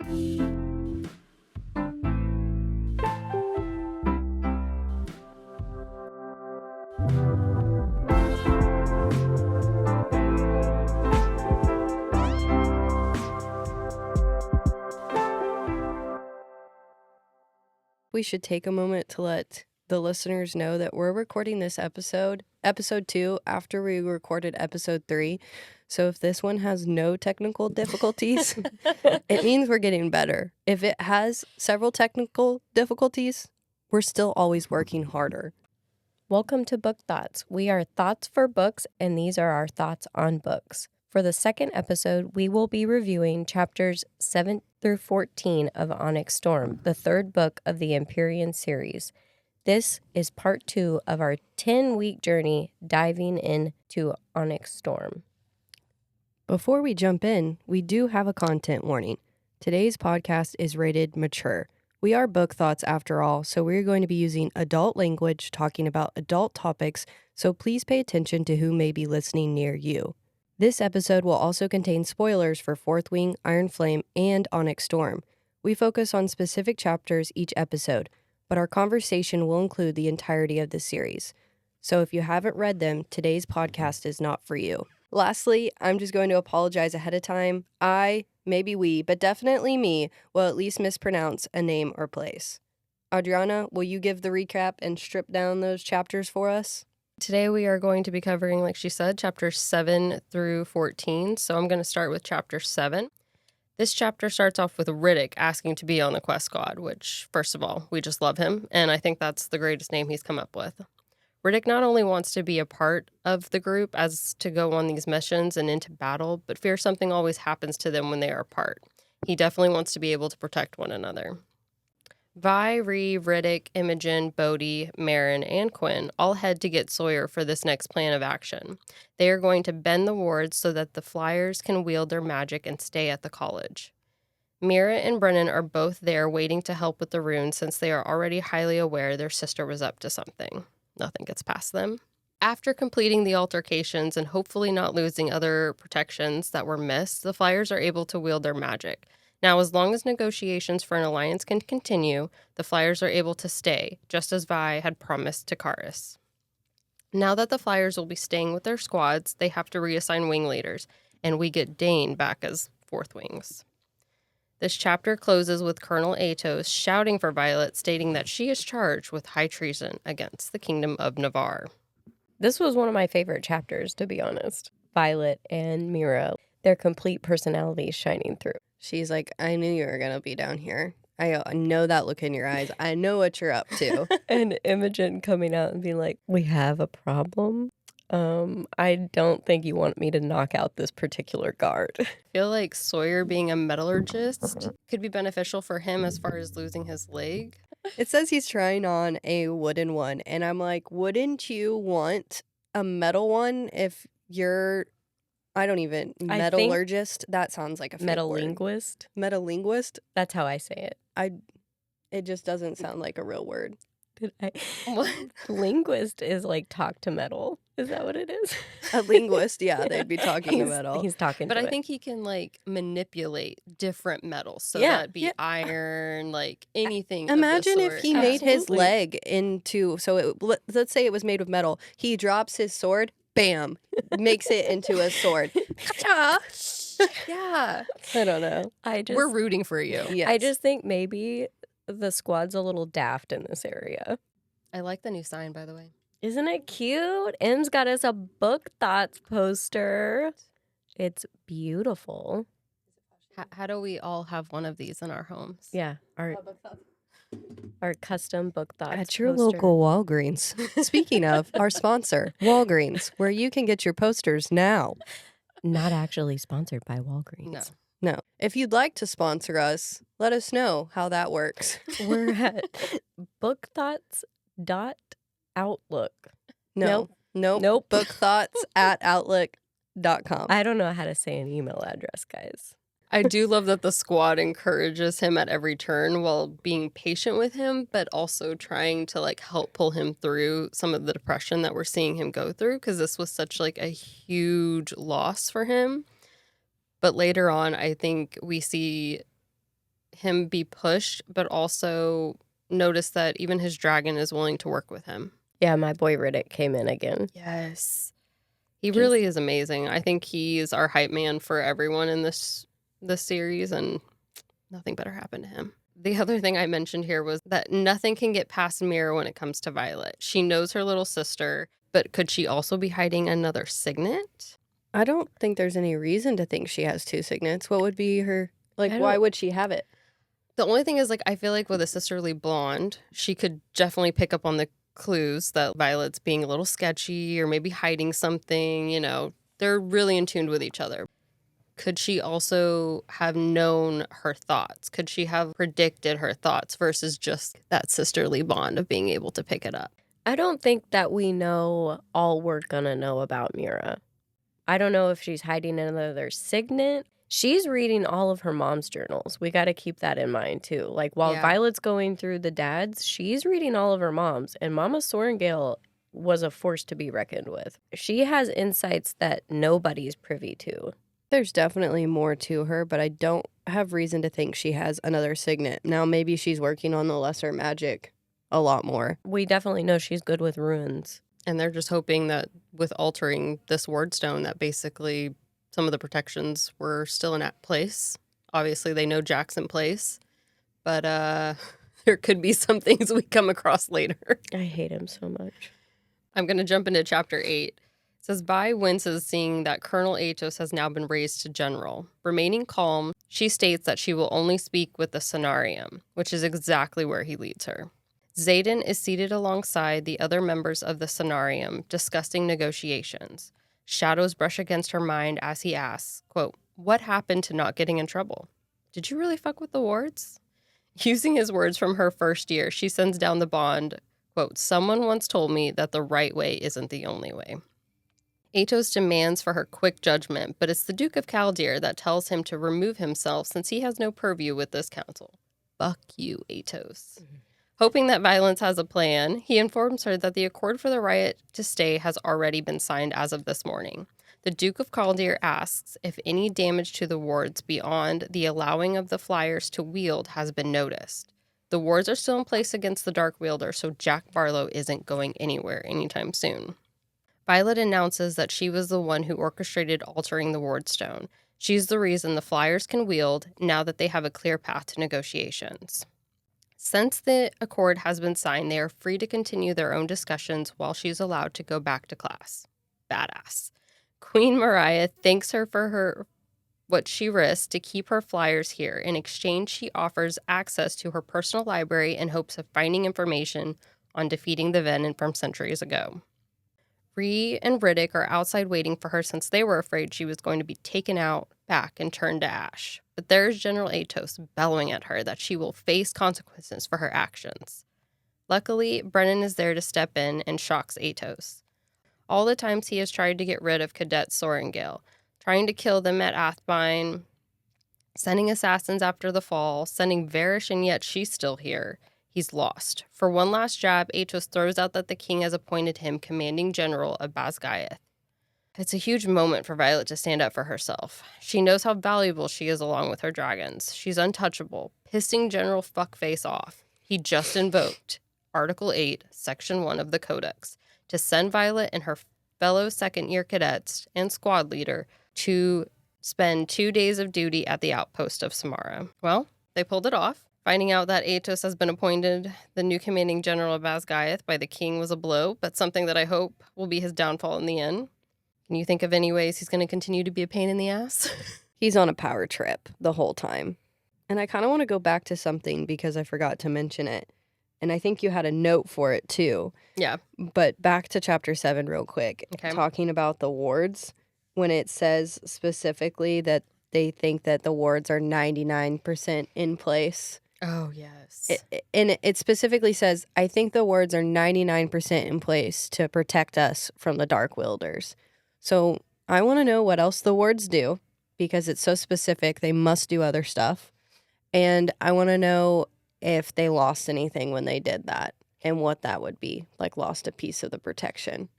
We should take a moment to let the listeners know that we're recording this episode 2, after we recorded episode 3. So if this one has no technical difficulties, it means we're getting better. If it has several technical difficulties, we're still always working harder. Welcome to Book Thots. We are thoughts for books, and these are our thoughts on books. For the second episode, we will be reviewing chapters 7 through 14 of Onyx Storm, the third book of the Empyrean Series. This is part 2 of our 10-week journey diving into Onyx Storm. Before we jump in, we do have a content warning. Today's podcast is rated mature. We are Book Thots after all, so we're going to be using adult language talking about adult topics, so please pay attention to who may be listening near you. This episode will also contain spoilers for Fourth Wing, Iron Flame, and Onyx Storm. We focus on specific chapters each episode, but our conversation will include the entirety of the series. So if you haven't read them, today's podcast is not for you. Lastly, I'm just going to apologize ahead of time. Maybe we, but definitely me, will at least mispronounce a name or place. Adriana, will you give the recap and strip down those chapters for us? Today we are going to be covering, like she said, chapters 7 through 14. So I'm going to start with chapter 7. This chapter starts off with Riddick asking to be on the quest squad, which, first of all, we just love him, and I think that's the greatest name he's come up with. Riddick not only wants to be a part of the group as to go on these missions and into battle, but fears something always happens to them when they are apart. He definitely wants to be able to protect one another. Vi, Ree, Riddick, Imogen, Bodhi, Marin, and Quinn all head to get Sawyer for this next plan of action. They are going to bend the wards so that the Flyers can wield their magic and stay at the college. Mira and Brennan are both there waiting to help with the runes since they are already highly aware their sister was up to something. Nothing gets past them. After completing the altercations and hopefully not losing other protections that were missed, the Flyers are able to wield their magic. Now, as long as negotiations for an alliance can continue, the Flyers are able to stay, just as Vi had promised to Karis. Now that the Flyers will be staying with their squads, they have to reassign wing leaders, and we get Dane back as Fourth Wings. This chapter closes with Colonel Atos shouting for Violet, stating that she is charged with high treason against the Kingdom of Navarre. This was one of my favorite chapters, to be honest. Violet and Mira, their complete personalities shining through. She's like, I knew you were going to be down here. I know that look in your eyes. I know what you're up to. And Imogen coming out and being like, we have a problem. I don't think you want me to knock out this particular guard. I feel like Sawyer being a metallurgist could be beneficial for him as far as losing his leg. It says he's trying on a wooden one, and I'm like, wouldn't you want a metal one if you're, metallurgist? That sounds like a fake Metalinguist? word. Metalinguist? That's how I say it. It just doesn't sound like a real word. What? Linguist is like talk to metal. Is that what it is? A linguist, yeah, they'd be talking to metal. He's talking But to I it. think he can, like, manipulate different metals. So Yeah, that'd be iron, like, anything Imagine of the if sort. he made his Absolutely. leg into, let's say it was made of metal. He drops his sword, bam, makes it into a sword. Yeah. I don't know. We're rooting for you. Yes. I just think maybe the squad's a little daft in this area. I like the new sign, by the way. Isn't it cute? Em's got us a Book Thots poster. It's beautiful. How do we all have one of these in our homes? Yeah, our custom Book Thots At your poster. local Walgreens. Speaking of, our sponsor, Walgreens, where you can get your posters now. Not actually sponsored by Walgreens. No. If you'd like to sponsor us, let us know how that works. We're at bookthoughts.outlook. No. Nope. Nope. Bookthoughts@outlook.com. I don't know how to say an email address, guys. I do love that the squad encourages him at every turn while being patient with him, but also trying to like help pull him through some of the depression that we're seeing him go through, because this was such like a huge loss for him. But later on, I think we see him be pushed, but also notice that even his dragon is willing to work with him. Yeah, my boy Riddick came in again. Yes. He really is amazing. I think he is our hype man for everyone in this series, and nothing better happened to him. The other thing I mentioned here was that nothing can get past Mira when it comes to Violet. She knows her little sister, but could she also be hiding another signet? I don't think there's any reason to think she has two signets. What would be her, like, why would she have it? The only thing is, like, I feel like with a sisterly blonde, she could definitely pick up on the clues that Violet's being a little sketchy or maybe hiding something, you know. They're really in tune with each other. Could she also have known her thoughts? Could she have predicted her thoughts versus just that sisterly bond of being able to pick it up? I don't think that we know all we're gonna know about Mira. I don't know if she's hiding another signet. She's reading all of her mom's journals. We got to keep that in mind, too. Like, while Violet's going through the dad's, she's reading all of her mom's. And Mama Sorrengail was a force to be reckoned with. She has insights that nobody's privy to. There's definitely more to her, but I don't have reason to think she has another signet. Now, maybe she's working on the lesser magic a lot more. We definitely know she's good with ruins. And they're just hoping that with altering this ward stone that basically some of the protections were still in place. Obviously, they know Jack's in place, but there could be some things we come across later. I hate him so much. I'm going to jump into chapter 8. It says, Bai winces seeing that Colonel Atos has now been raised to general. Remaining calm, she states that she will only speak with the Cenarium, which is exactly where he leads her. Xaden is seated alongside the other members of the Cenarium, discussing negotiations. Shadows brush against her mind as he asks, quote, what happened to not getting in trouble? Did you really fuck with the wards? Using his words from her first year, she sends down the bond, quote, someone once told me that the right way isn't the only way. Atos demands for her quick judgment, but it's the Duke of Kaldir that tells him to remove himself since he has no purview with this council. Fuck you, Atos. Mm-hmm. Hoping that Violence has a plan, he informs her that the accord for the riot to stay has already been signed as of this morning. The Duke of Kaldir asks if any damage to the wards beyond the allowing of the flyers to wield has been noticed. The wards are still in place against the Dark Wielder, so Jack Barlow isn't going anywhere anytime soon. Violet announces that she was the one who orchestrated altering the ward stone. She's the reason the flyers can wield now that they have a clear path to negotiations. Since the accord has been signed, they are free to continue their own discussions while she's allowed to go back to class. Badass. Queen Mariah thanks her for what she risked to keep her flyers here. In exchange, she offers access to her personal library in hopes of finding information on defeating the Venom from centuries ago. Ree and Riddick are outside waiting for her since they were afraid she was going to be taken out back and turned to ash. But there's General Atos bellowing at her that she will face consequences for her actions. Luckily, Brennan is there to step in and shocks Atos. All the times he has tried to get rid of Cadet Sorrengail, trying to kill them at Athbine, sending assassins after the fall, sending Varish, and yet she's still here. He's lost. For one last jab, Atos throws out that the king has appointed him commanding general of Basgiath. It's a huge moment for Violet to stand up for herself. She knows how valuable she is along with her dragons. She's untouchable, pissing General Fuckface off. He just invoked Article 8, Section 1 of the Codex to send Violet and her fellow second-year cadets and squad leader to spend 2 days of duty at the outpost of Samara. Well, they pulled it off. Finding out that Atos has been appointed the new commanding general of Basgiath by the king was a blow, but something that I hope will be his downfall in the end. Can you think of any ways he's going to continue to be a pain in the ass? He's on a power trip the whole time. And I kind of want to go back to something because I forgot to mention it. And I think you had a note for it too. Yeah. But back to chapter 7 real quick. Okay. Talking about the wards, when it says specifically that they think that the wards are 99% in place. Oh, yes. It specifically says, I think the wards are 99% in place to protect us from the Dark Wielders. So I want to know what else the wards do, because it's so specific. They must do other stuff. And I want to know if they lost anything when they did that and what that would be, like lost a piece of the protection.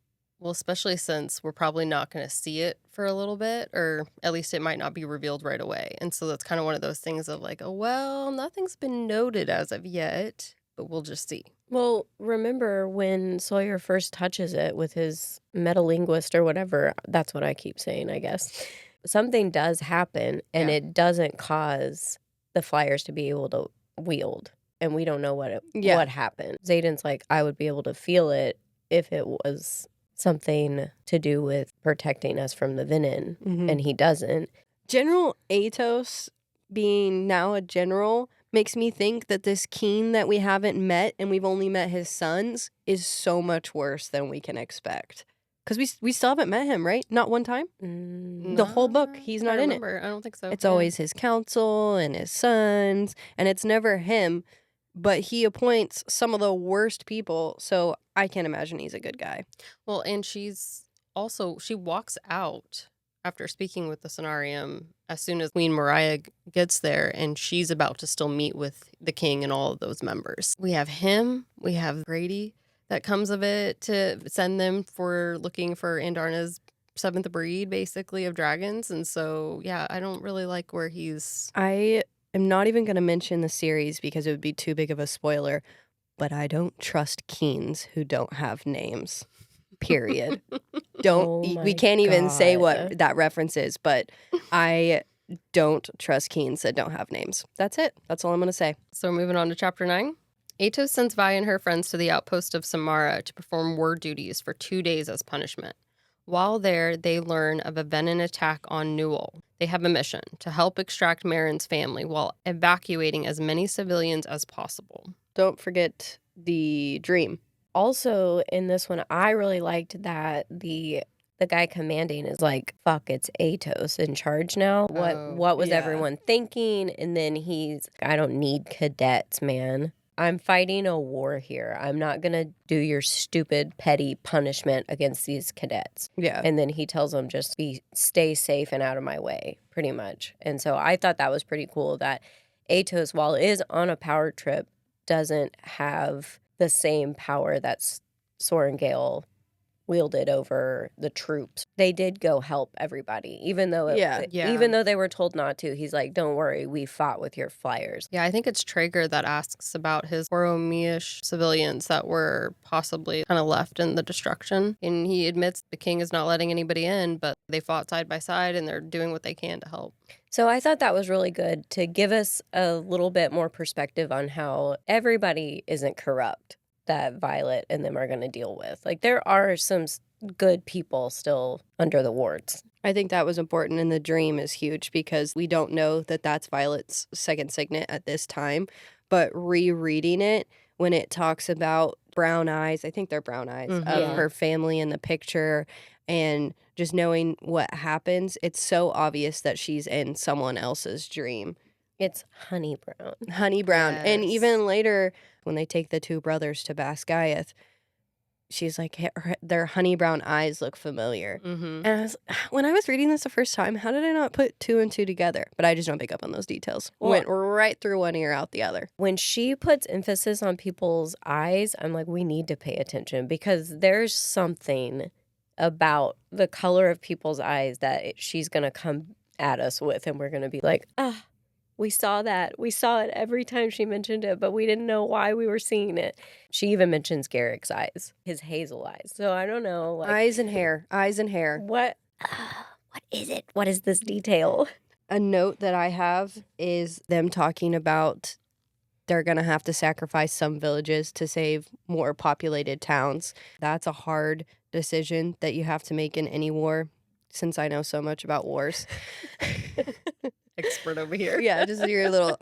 Well, especially since we're probably not going to see it for a little bit, or at least it might not be revealed right away. And so that's kind of one of those things of like, oh, well, nothing's been noted as of yet, but we'll just see. Well, remember when Sawyer first touches it with his metalinguist or whatever, that's what I keep saying, I guess. Something does happen, and it doesn't cause the flyers to be able to wield. And we don't know what happened. Xaden's like, I would be able to feel it if it was something to do with protecting us from the venom, and he doesn't. General Atos being now a general makes me think that this Keen that we haven't met, and we've only met his sons, is so much worse than we can expect. Because we still haven't met him, right? Not one time? The whole book, he's not in it. I don't think so. It's always his council and his sons, and it's never him. But he appoints some of the worst people, so I can't imagine he's a good guy. Well, and she walks out after speaking with the Cenarium as soon as Queen Mariah gets there, and she's about to still meet with the king and all of those members. We have him, we have Grady that comes of it to send them for looking for Andarna's 7th breed, basically, of dragons. And so, yeah, I don't really like where he's... I'm not even going to mention the series because it would be too big of a spoiler, but I don't trust Keens who don't have names. Period. We can't even say what that reference is, but I don't trust Keens that don't have names. That's it. That's all I'm going to say. So moving on to chapter 9. Atos sends Vi and her friends to the outpost of Samara to perform war duties for 2 days as punishment. While there, they learn of a venom attack on Newell. They have a mission to help extract Marin's family while evacuating as many civilians as possible. Don't forget the dream. Also, in this one, I really liked that the guy commanding is like, fuck, it's Atos in charge now. What was everyone thinking? And then he's, I don't need cadets, man. I'm fighting a war here. I'm not going to do your stupid, petty punishment against these cadets. Yeah. And then he tells them just stay safe and out of my way, pretty much. And so I thought that was pretty cool that Atos, while is on a power trip, doesn't have the same power that Sorengale wielded over the troops. They did go help everybody, even though even though they were told not to. He's like, don't worry, we fought with your flyers. Yeah, I think it's Traeger that asks about his Borromean civilians that were possibly kind of left in the destruction. And he admits the king is not letting anybody in, but they fought side by side and they're doing what they can to help. So I thought that was really good to give us a little bit more perspective on how everybody isn't corrupt that Violet and them are going to deal with. Like, there are some good people still under the wards. I think that was important, and the dream is huge because we don't know that that's Violet's second signet at this time, but rereading it, when it talks about brown eyes, I think they're brown eyes, of her family in the picture, and just knowing what happens, it's so obvious that she's in someone else's dream. It's honey brown. Honey brown. Yes. And even later, when they take the two brothers to Basgiath, she's like, their honey brown eyes look familiar. Mm-hmm. And when I was reading this the first time, how did I not put 2 and 2 together? But I just don't pick up on those details. Went right through one ear, out the other. When she puts emphasis on people's eyes, I'm like, we need to pay attention because there's something about the color of people's eyes that she's going to come at us with, and we're going to be like, we saw that. We saw it every time she mentioned it, but we didn't know why we were seeing it. She even mentions Garrick's eyes, his hazel eyes. So I don't know. Like, eyes and hair. What is it? What is this detail? A note that I have is them talking about they're going to have to sacrifice some villages to save more populated towns. That's a hard decision that you have to make in any war, since I know so much about wars. Expert over here. Yeah, just your little,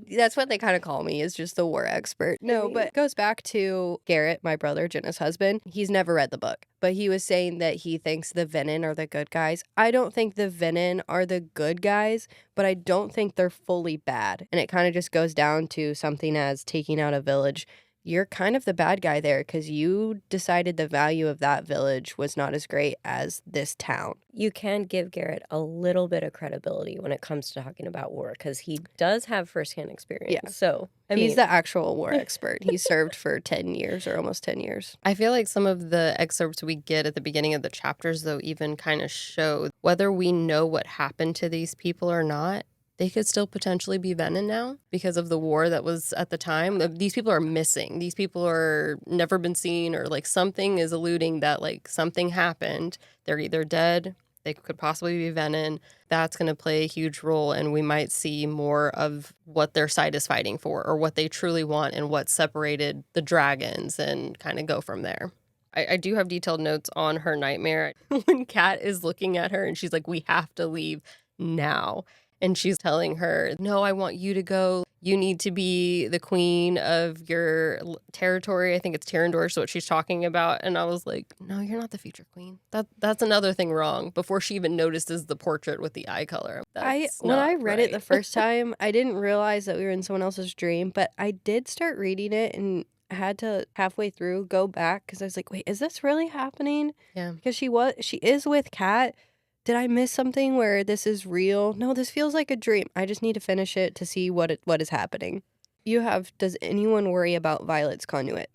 that's what they kind of call me, is just the war expert. No, but it goes back to Garrett, my brother, Jenna's husband. He's never read the book, but he was saying that he thinks the Venom are the good guys. I don't think the Venom are the good guys, but I don't think they're fully bad. And it kind of just goes down to something as taking out a village. you're kind of the bad guy there because you decided the value of that village was not as great as this town. You can give Garrett a little bit of credibility when it comes to talking about war because he does have firsthand experience. Yeah. So, He's the actual war expert. He served for 10 years or almost 10 years. I feel like some of the excerpts we get at the beginning of the chapters, though, even kind of show whether we know what happened to these people or not. They could still potentially be Venin now because of the war that was at the time. These people are missing. These people are never been seen, or like something is alluding that like something happened. They're either dead, they could possibly be Venin. That's going to play a huge role, and we might see more of what their side is fighting for or what they truly want and what separated the dragons and kind of go from there. I do have detailed notes on her nightmare when Kat is looking at her and she's like, we have to leave now. And she's telling her, no, I want you to go. You need to be the queen of your territory. I think it's Tyrandor is what she's talking about. And I was like, no, you're not the future queen. That's another thing wrong. Before she even notices the portrait with the eye color. When I read it the first time, I didn't realize that we were in someone else's dream. But I did start reading it and had to halfway through go back because I was like, wait, is this really happening? Yeah. Because she is with Kat. Did I miss something where this is real? No, this feels like a dream. I just need to finish it to see what is happening. Does anyone worry about Violet's conduit?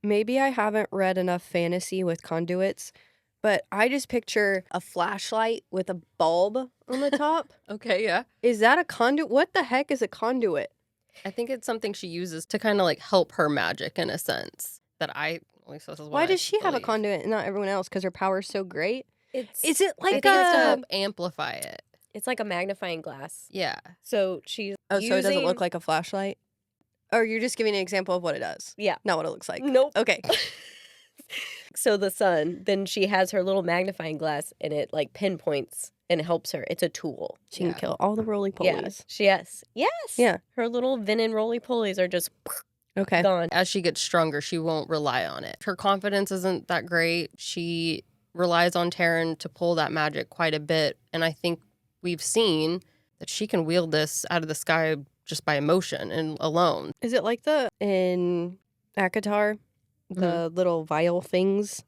Maybe I haven't read enough fantasy with conduits, but I just picture a flashlight with a bulb on the top. Okay, yeah. Is that a conduit? What the heck is a conduit? I think it's something she uses to kind of like help her magic in a sense. At least this is what Why I does she have a believe. conduit and not everyone else? Because her power's so great? Is it I like think it's to help amplify it. It's like a magnifying glass. Yeah. So she's so it doesn't look like a flashlight? Or you're just giving an example of what it does? Yeah. Not what it looks like? Nope. Okay. So the sun, then she has her little magnifying glass and it like pinpoints and helps her. It's a tool. She can kill all the roly-polies. Yes. Yeah. Her little venin roly-polies are just Okay. gone. As she gets stronger, she won't rely on it. Her confidence isn't that great. She relies on Taryn to pull that magic quite a bit. And I think we've seen that she can wield this out of the sky just by emotion and alone. Is it like in Akatar, the little vial things,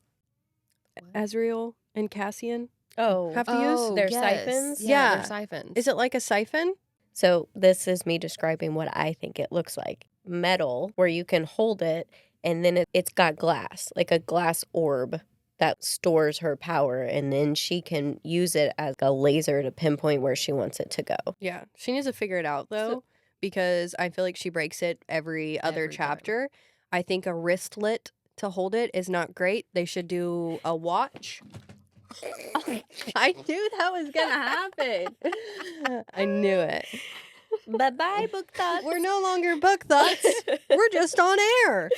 Azrael and Cassian have to use? Their yes. siphons? Yeah. They're siphons. Is it like a siphon? So this is me describing what I think it looks like. Metal, where you can hold it, and then it's got glass, like a glass orb that stores her power, and then she can use it as a laser to pinpoint where she wants it to go. Yeah. She needs to figure it out, though, because I feel like she breaks it every other Every time. chapter. I think a wristlet to hold it is not great. They should do a watch. I knew that was going to happen. I knew it. Bye-bye, Book Thots. We're no longer Book Thots. We're just on air.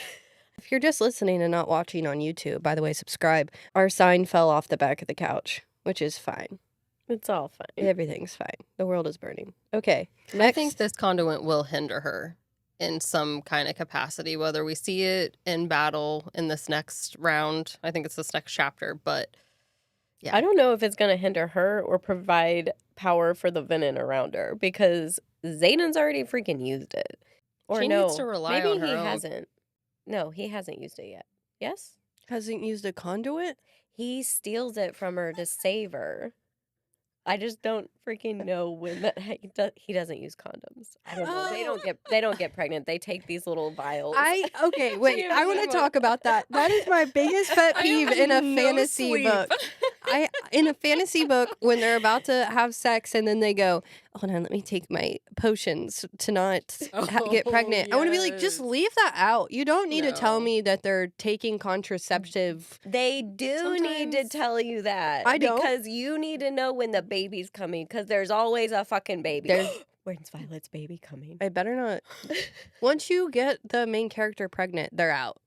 If you're just listening and not watching on YouTube, by the way, subscribe. Our sign fell off the back of the couch, which is fine. It's all fine. Everything's fine. The world is burning. Okay. I Next. think this conduit will hinder her in some kind of capacity, whether we see it in battle in this next round. I think it's this next chapter, but yeah. I don't know if it's going to hinder her or provide power for the venin around her because Xaden's already freaking used it. Or She no, needs to rely maybe on her he own. hasn't. No, he hasn't used it yet. Yes? Hasn't used a conduit? He steals it from her to save her. I just don't freaking know when that he doesn't use condoms. I don't know. They don't get pregnant. They take these little vials. Okay, wait. I want to talk about that. That is my biggest pet peeve in a fantasy book. In a fantasy book, when they're about to have sex and then they go, hold on, let me take my potions to not get pregnant. I want to be like, just leave that out. You don't need to tell me that they're taking contraceptive. They do need to tell you that. I don't. Because you need to know when the baby's coming because there's always a fucking baby. When's Violet's baby coming? I better not. Once you get the main character pregnant, they're out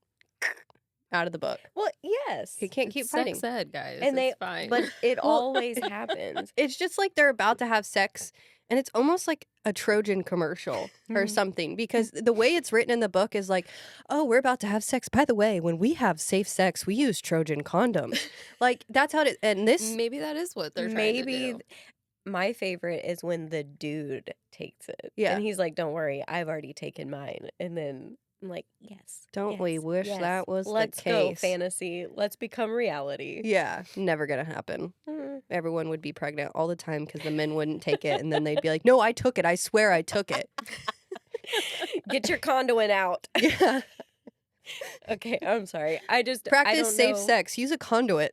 of the book. Well, yes. You can't keep fighting. Sex ed, guys. And it's fine. But it always happens. It's just like they're about to have sex, and it's almost like a Trojan commercial or something, because the way it's written in the book is like, oh, we're about to have sex. By the way, when we have safe sex, we use Trojan condoms. Like, that's how it, and this, maybe that is what they're trying to do. My favorite is when the dude takes it. Yeah. And he's like, don't worry, I've already taken mine. And then I'm like, yes. Don't we yes, wish yes. that was the Let's go, case? fantasy. Let's become reality. Yeah, never gonna happen. Mm. Everyone would be pregnant all the time because the men wouldn't take it, and then they'd be like, "No, I took it. I swear I took it." Get your conduit out. Yeah. Okay, I'm sorry. I Practice don't safe know. sex. Use a conduit.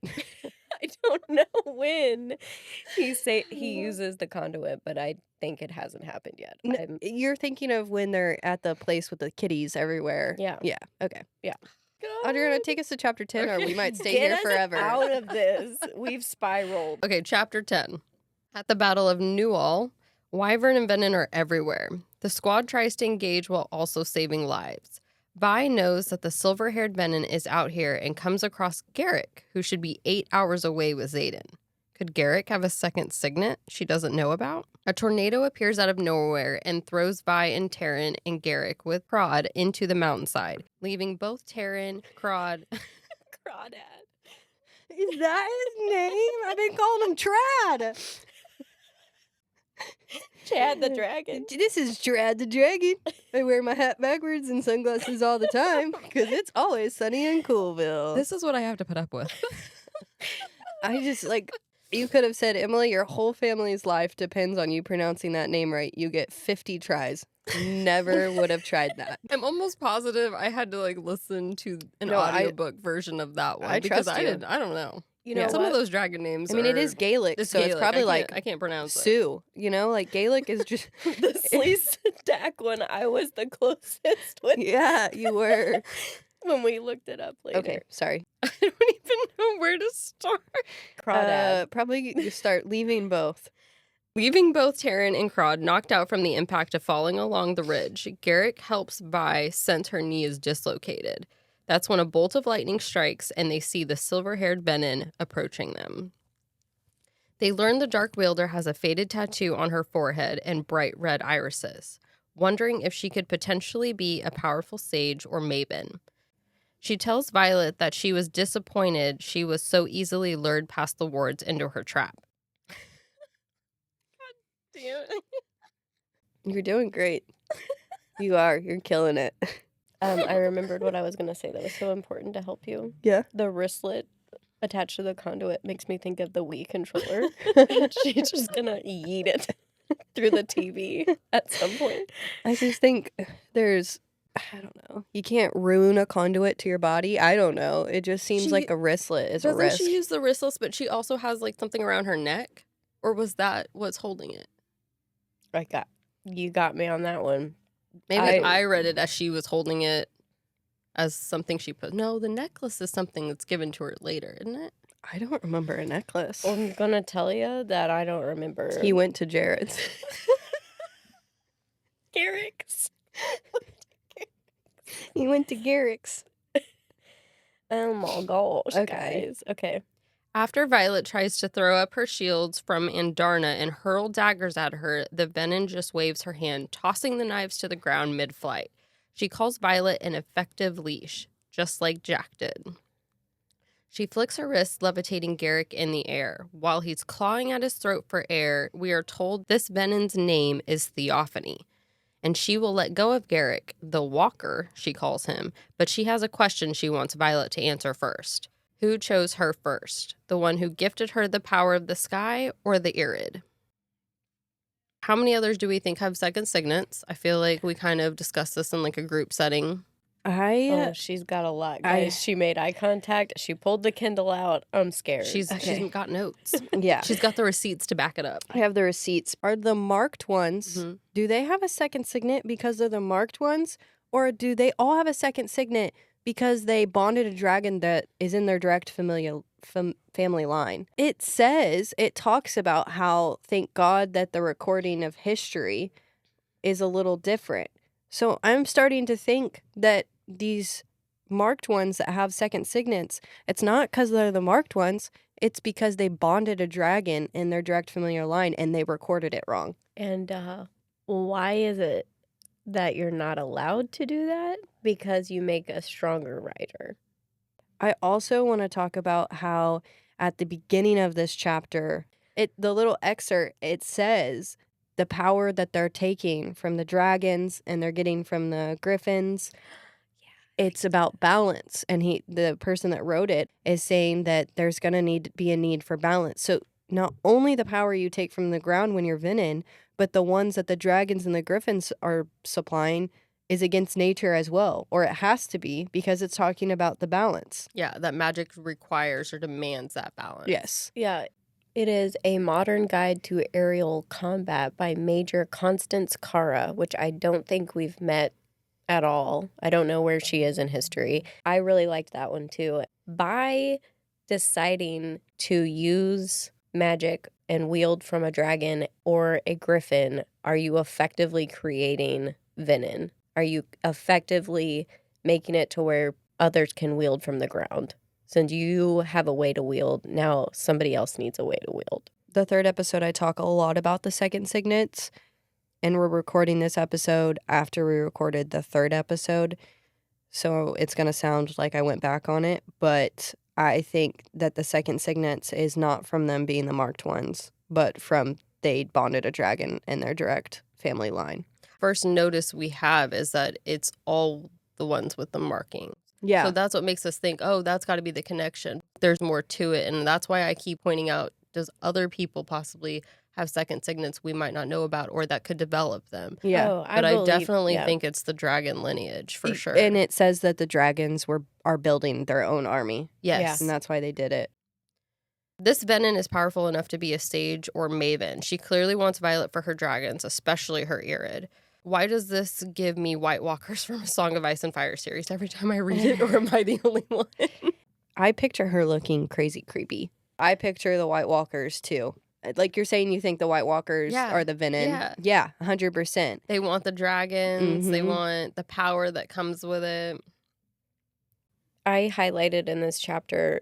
I don't know when he uses the conduit, but I think it hasn't happened yet. You're thinking of when they're at the place with the kitties everywhere. Yeah. Yeah. Okay. Yeah. Audrina, take us to chapter 10, or we might stay Get here us forever. out of this. We've spiraled. Okay, chapter 10. At the Battle of Newall, Wyvern and Venom are everywhere. The squad tries to engage while also saving lives. Vi knows that the silver-haired Venom is out here and comes across Garrick, who should be 8 hours away with Xaden. Could Garrick have a second signet she doesn't know about? A tornado appears out of nowhere and throws Vi and Taryn and Garrick with Crod into the mountainside, leaving both Taryn, Crod... Crawdad. Is that his name? I've been calling him Trad. Chad the dragon. This is Trad the Dragon. I wear my hat backwards and sunglasses all the time because it's always sunny in Coolville. This is what I have to put up with. I just, you could have said, Emily, your whole family's life depends on you pronouncing that name right. You get 50 tries. Never would have tried that. I'm almost positive I had to listen to an audiobook version of that one. I because trust you. I don't know. You know Some what? of those dragon names. I mean, it is Gaelic, so it's probably I can't pronounce it. Sue. Gaelic is just The Sleece Stack one, I was the closest with. Yeah, you were. When we looked it up later. Okay, sorry. I don't even know where to start. Crawdad. Probably you start leaving both. Leaving both Taryn and Crod knocked out from the impact of falling along the ridge, Garrick helps Vi since her knee is dislocated. That's when a bolt of lightning strikes and they see the silver-haired Venom approaching them. They learn the Dark Wielder has a faded tattoo on her forehead and bright red irises, wondering if she could potentially be a powerful sage or maven. She tells Violet that she was disappointed she was so easily lured past the wards into her trap. God damn it. You're doing great. You are. You're killing it. I remembered what I was going to say that was so important to help you. Yeah. The wristlet attached to the conduit makes me think of the Wii controller. She's just going to yeet it through the TV at some point. I just think I don't know. You can't ruin a conduit to your body. I don't know. It just seems like a wristlet is a risk. Doesn't she use the wristlets, but she also has something around her neck? Or was that what's holding it? You got me on that one. Maybe I read it as she was holding it as something she put. No, the necklace is something that's given to her later, isn't it? I don't remember a necklace. I'm going to tell you that I don't remember. He went to Jared's. Garrick's. He went to Garrick's. Oh my gosh, Okay. guys. Okay. After Violet tries to throw up her shields from Andarna and hurl daggers at her, the Venom just waves her hand, tossing the knives to the ground mid-flight. She calls Violet an effective leash, just like Jack did. She flicks her wrist, levitating Garrick in the air. While he's clawing at his throat for air, we are told this Venom's name is Theophany. And she will let go of Garrick, the Walker, she calls him, but she has a question she wants Violet to answer first. Who chose her first? The one who gifted her the power of the sky or the Irid? How many others do we think have second signets? I feel like we kind of discussed this in a group setting. Oh, she's got a lot, guys. She made eye contact. She pulled the Kindle out. I'm scared. She's got notes. Yeah. She's got the receipts to back it up. I have the receipts. Are the marked ones, do they have a second signet because they're the marked ones? Or do they all have a second signet because they bonded a dragon that is in their direct family line? It talks about how, thank God that the recording of history is a little different. So I'm starting to think that these marked ones that have second signets, it's not because they're the marked ones, it's because they bonded a dragon in their direct familiar line and they recorded it wrong. And why is it that you're not allowed to do that? Because you make a stronger writer. I also want to talk about how at the beginning of this chapter, the little excerpt, it says the power that they're taking from the dragons and they're getting from the Gryphons. it's about balance. And the person that wrote it is saying that there's going to be a need for balance. So not only the power you take from the ground when you're Venin, but the ones that the dragons and the Gryphons are supplying is against nature as well. Or it has to be, because it's talking about the balance. Yeah, that magic requires or demands that balance. Yes. Yeah. It is A Modern Guide to Aerial Combat by Major Constance Cara, which I don't think we've met at all. I don't know where she is in history. I really liked that one too. By deciding to use magic and wield from a dragon or a griffin, are you effectively creating Venin? Are you effectively making it to where others can wield from the ground? Since you have a way to wield, now somebody else needs a way to wield. The third episode, I talk a lot about the second signets. And we're recording this episode after we recorded the third episode. So it's going to sound like I went back on it. But I think that the second signets is not from them being the marked ones, but from they bonded a dragon in their direct family line. First notice we have is that it's all the ones with the marking. Yeah. So that's what makes us think, oh, that's got to be the connection. There's more to it. And that's why I keep pointing out, does other people possibly have second signets we might not know about or that could develop them? Yeah. Oh, But I definitely think it's the dragon lineage for sure. And it says that the dragons are building their own army. Yes. And that's why they did it. This Venin is powerful enough to be a sage or maven. She clearly wants Violet for her dragons, especially her Irid. Why does this give me White Walkers from a Song of Ice and Fire series every time I read it, or am I the only one? I picture her looking crazy creepy. I picture the White Walkers too. Like you're saying, you think the White Walkers are the Venin. Yeah, 100%. They want the dragons. They Mhm. want the power that comes with it. I highlighted in this chapter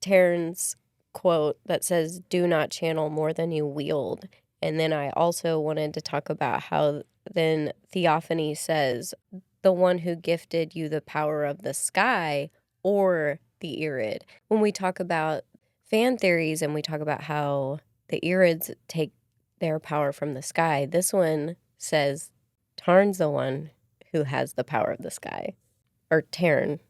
Taryn's quote that says, "Do not channel more than you wield." And then I also wanted to talk about how then Theophany says, "The one who gifted you the power of the sky or the Irid." When we talk about fan theories and we talk about how the Irids take their power from the sky, this one says Tarn's the one who has the power of the sky. Or Tarn,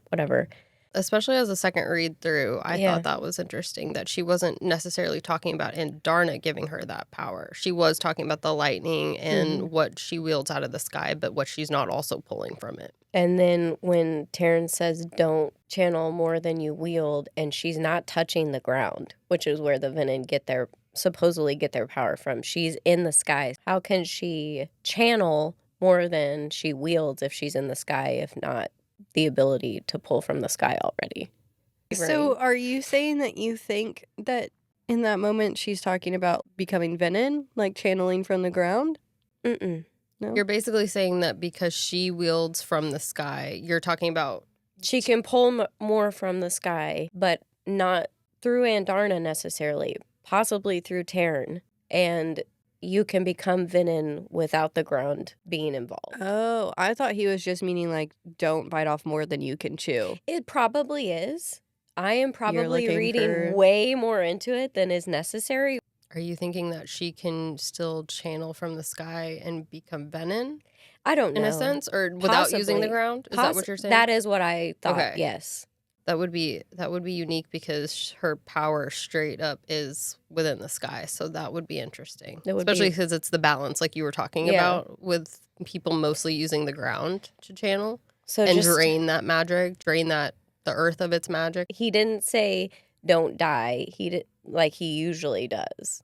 whatever. Especially as a second read through, I Yeah. thought that was interesting that she wasn't necessarily talking about Andarna giving her that power. She was talking about the lightning and what she wields out of the sky, but what she's not also pulling from it. And then when Taryn says, "Don't channel more than you wield," and she's not touching the ground, which is where the Venin supposedly get their power from. She's in the sky. How can she channel more than she wields if she's in the sky, if not the ability to pull from the sky already? So are you saying that you think that in that moment she's talking about becoming Venin, like channeling from the ground? Mm-mm. No? You're basically saying that because she wields from the sky, you're talking about... She can pull more from the sky, but not through Andarna necessarily, possibly through Taryn. And you can become Venin without the ground being involved. Oh, I thought he was just meaning like don't bite off more than you can chew. It probably is. I am probably looking reading for- way more into it than is necessary. Are you thinking that she can still channel from the sky and become Venin I don't know. in a sense, or without using the Possibly. ground? Is that what you're saying? That is what I thought, Okay. yes. That would be unique because her power straight up is within the sky. So that would be interesting, That would especially be- because it's the balance, like you were talking Yeah. about, with people mostly using the ground to channel So and just, drain that magic, drain the earth of its magic. he didn't say don't die. He did like he usually does.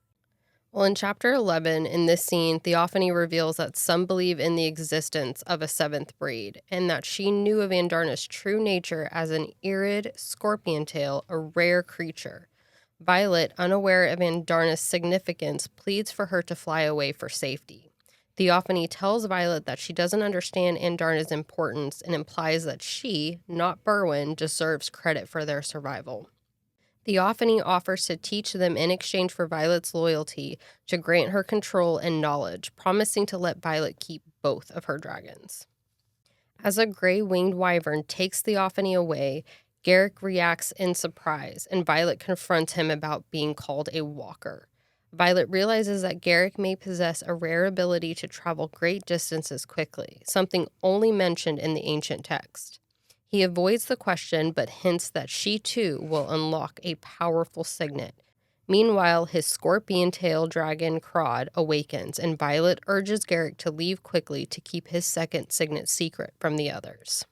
Well, in chapter 11, in this scene, Theophany reveals that some believe in the existence of a seventh breed and that she knew of Andarna's true nature as an Irid scorpion tail, a rare creature. Violet, unaware of Andarna's significance, pleads for her to fly away for safety. Theophany tells Violet that she doesn't understand Andarna's importance and implies that she, not Berwin, deserves credit for their survival. Theophany offers to teach them in exchange for Violet's loyalty to grant her control and knowledge, promising to let Violet keep both of her dragons. As a gray-winged wyvern takes Theophany away, Garrick reacts in surprise, and Violet confronts him about being called a walker. Violet realizes that Garrick may possess a rare ability to travel great distances quickly, something only mentioned in the ancient text. He avoids the question, but hints that she too will unlock a powerful signet. Meanwhile, his scorpion tail dragon Crod awakens, and Violet urges Garrick to leave quickly to keep his second signet secret from the others.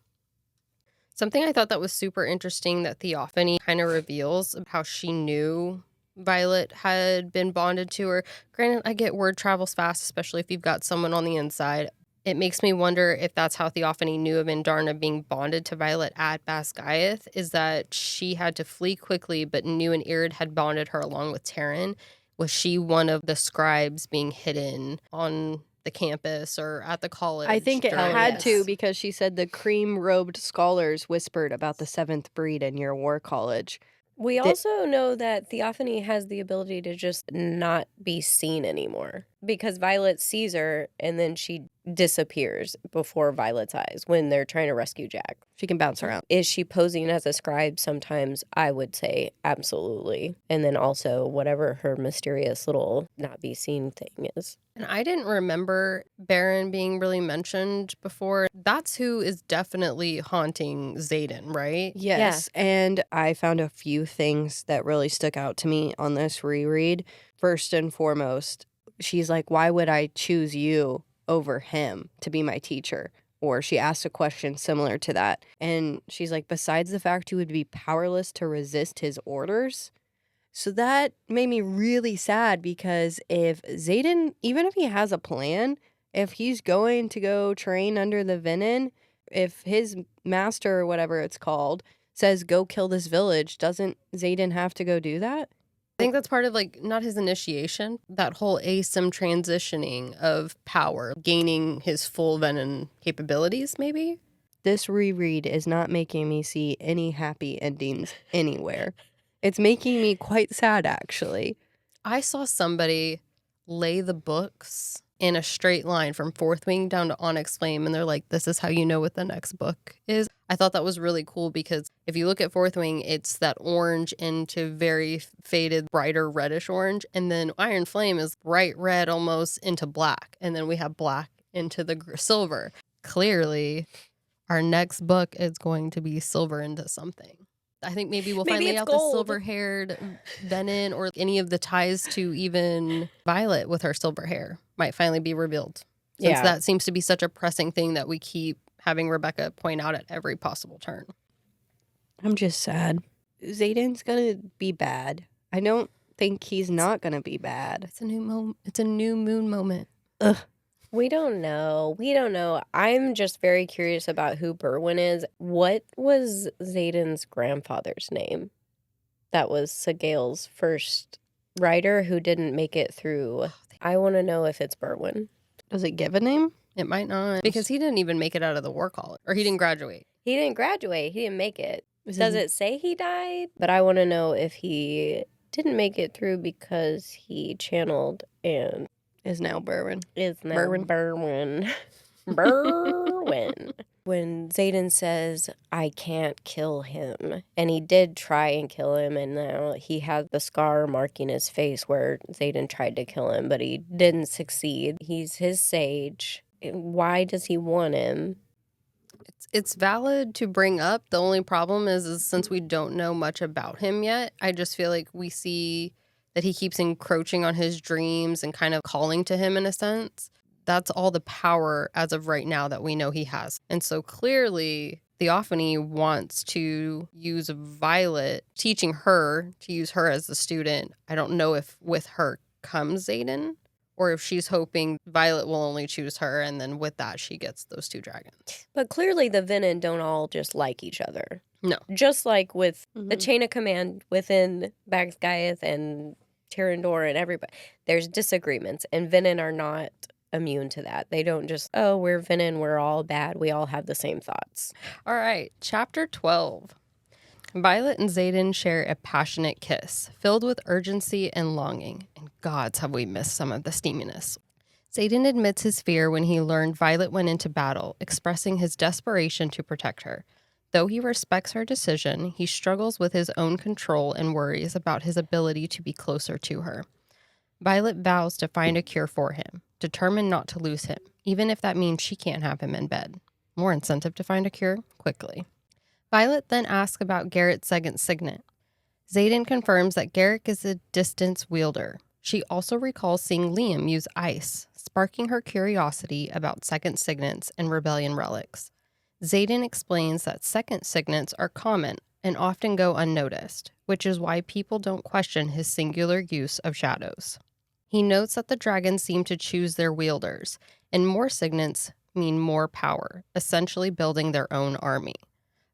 Something I thought that was super interesting that Theophany kind of reveals how she knew Violet had been bonded to her. Granted, I get word travels fast, especially if you've got someone on the inside. It makes me wonder if that's how Theophany knew of Andarna being bonded to Violet at Basgiath, is that she had to flee quickly but knew an Irid had bonded her along with Terran. Was she one of the scribes being hidden on the campus or at the college? I think it had this? to, because she said the cream-robed scholars whispered about the seventh breed in your war college. We also know that Theophany has the ability to just not be seen anymore because Violet sees her and then she disappears before Violet's eyes when they're trying to rescue Jack. She can bounce around. Is she posing as a scribe sometimes? I would say absolutely. And then also whatever her mysterious little not be seen thing is. And I didn't remember Baron being really mentioned before. That's who is definitely haunting Xaden, right? Yes, and I found a few things that really stuck out to me on this reread. First and foremost, she's like, why would I choose you over him to be my teacher? Or she asked a question similar to that. And she's like, besides the fact you would be powerless to resist his orders. So that made me really sad, because if Xaden, even if he has a plan, if he's going to go train under the Venin, if his master or whatever it's called says go kill this village, doesn't Xaden have to go do that? I think that's part of, like, not his initiation, that whole ASIM transitioning of power, gaining his full Venin capabilities, maybe? This reread is not making me see any happy endings anywhere. It's making me quite sad, actually. I saw somebody lay the books in a straight line from Fourth Wing down to Onyx Flame, and they're like, this is how you know what the next book is. I thought that was really cool, because if you look at Fourth Wing, it's that orange into very faded, brighter reddish orange, and then Iron Flame is bright red almost into black, and then we have black into the silver. Clearly, our next book is going to be silver into something. I think maybe we'll find out gold. the silver-haired Venin, or any of the ties to even Violet with her silver hair might finally be revealed. Since that seems to be such a pressing thing that we keep having Rebecca point out at every possible turn. I'm just sad. Xaden's gonna be bad. I don't think he's not gonna be bad. It's a new moon moment. Ugh. We don't know. I'm just very curious about who Berwyn is. What was Xaden's grandfather's name? That was Segale's first writer who didn't make it through. I want to know if it's Berwyn. Does it give a name? It might not, because he didn't even make it out of the war college, or he didn't graduate. He didn't graduate. He didn't make it. Does it say he died? But I want to know if he didn't make it through because he channeled and Is now Berwyn. Berwyn. Berwyn. When Xaden says, I can't kill him, and he did try and kill him, and now he has the scar marking his face where Xaden tried to kill him, but he didn't succeed. He's his sage. Why does he want him? It's valid to bring up. The only problem is since we don't know much about him yet, I just feel like we see that he keeps encroaching on his dreams and kind of calling to him in a sense. That's all the power as of right now that we know he has. And so clearly Theophany wants to use Violet, teaching her to use her as the student. I don't know if with her comes Xaden, or if she's hoping Violet will only choose her, and then with that she gets those two dragons. But clearly the Venin don't all just like each other. No. Just like with the chain of command within Basgiath and Tyrandor and everybody, there's disagreements, and Venin are not immune to that. They don't just, oh, we're Venin, we're all bad. We all have the same thoughts. All right, chapter 12. Violet and Xaden share a passionate kiss, filled with urgency and longing. And gods, have we missed some of the steaminess. Xaden admits his fear when he learned Violet went into battle, expressing his desperation to protect her. Though he respects her decision, he struggles with his own control and worries about his ability to be closer to her. Violet vows to find a cure for him, determined not to lose him, even if that means she can't have him in bed. More incentive to find a cure quickly. Violet then asks about Garrett's second signet. Xaden confirms that Garrett is a distance wielder. She also recalls seeing Liam use ice, sparking her curiosity about second signets and rebellion relics. Xaden explains that second signets are common and often go unnoticed, which is why people don't question his singular use of shadows. He notes that the dragons seem to choose their wielders, and more signets mean more power, essentially building their own army.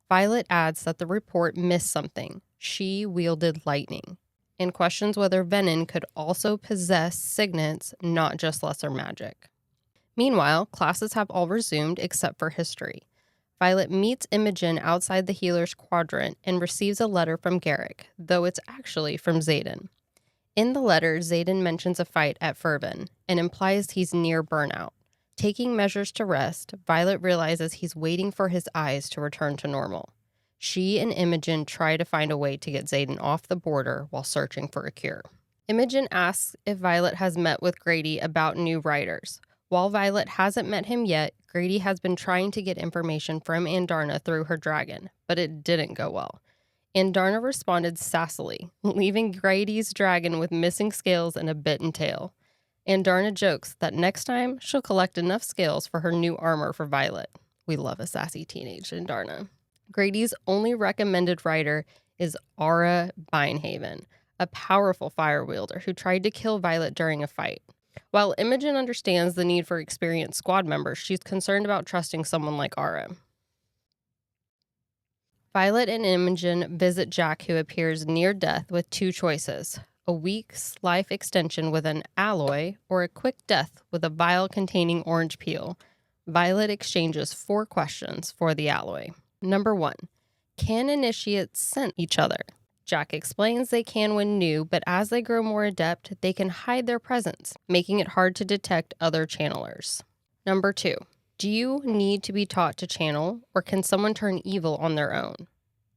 Violet adds that the report missed something. She wielded lightning, and questions whether Venin could also possess signets, not just lesser magic. Meanwhile, classes have all resumed except for history. Violet meets Imogen outside the healer's quadrant and receives a letter from Garrick, though it's actually from Xaden. In the letter, Xaden mentions a fight at Fervin and implies he's near burnout. Taking measures to rest, Violet realizes he's waiting for his eyes to return to normal. She and Imogen try to find a way to get Xaden off the border while searching for a cure. Imogen asks if Violet has met with Grady about new riders. While Violet hasn't met him yet, Grady has been trying to get information from Andarna through her dragon, but it didn't go well. Andarna responded sassily, leaving Grady's dragon with missing scales and a bitten tail. Andarna jokes that next time she'll collect enough scales for her new armor for Violet. We love a sassy teenage Andarna. Grady's only recommended rider is Aura Binehaven, a powerful fire wielder who tried to kill Violet during a fight. While Imogen understands the need for experienced squad members, she's concerned about trusting someone like Aura. Violet and Imogen visit Jack, who appears near death with two choices: a week's life extension with an alloy, or a quick death with a vial containing orange peel. Violet exchanges 4 questions for the alloy. Number 1, can initiates sense each other? Jack explains they can when new, but as they grow more adept, they can hide their presence, making it hard to detect other channelers. Number 2, do you need to be taught to channel, or can someone turn evil on their own?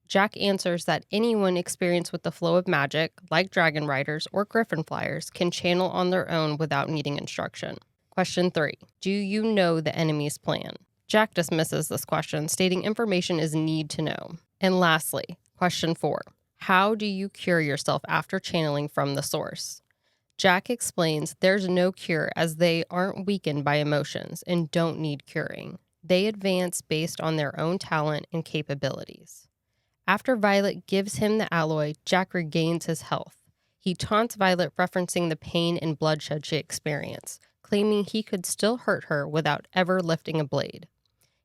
Jack answers that anyone experienced with the flow of magic, like dragon riders or griffin flyers, can channel on their own without needing instruction. Question 3, do you know the enemy's plan? Jack dismisses this question, stating information is need to know. And lastly, question 4, how do you cure yourself after channeling from the source? Jack explains there's no cure, as they aren't weakened by emotions and don't need curing. They advance based on their own talent and capabilities. After Violet gives him the alloy, Jack regains his health. He taunts Violet, referencing the pain and bloodshed she experienced, claiming he could still hurt her without ever lifting a blade.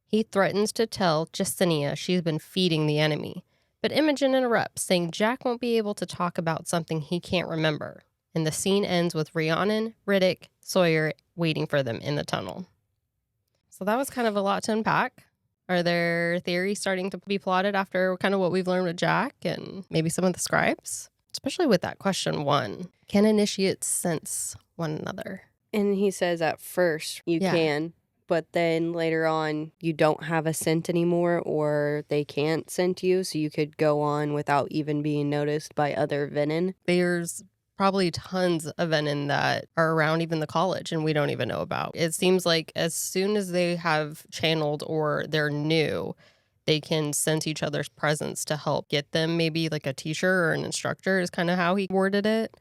He threatens to tell Justinia she's been feeding the enemy, but Imogen interrupts, saying Jack won't be able to talk about something he can't remember. And the scene ends with Rhiannon, Riddick, Sawyer waiting for them in the tunnel. So that was kind of a lot to unpack. Are there theories starting to be plotted after kind of what we've learned with Jack and maybe some of the scribes? Especially with that question 1. Can initiates sense one another? And he says at first you can, but then later on you don't have a scent anymore, or they can't scent you, so you could go on without even being noticed by other Venin. There's probably tons of Venin that are around even the college and we don't even know about. It seems like as soon as they have channeled or they're new, they can sense each other's presence to help get them maybe like a teacher or an instructor is kind of how he worded it.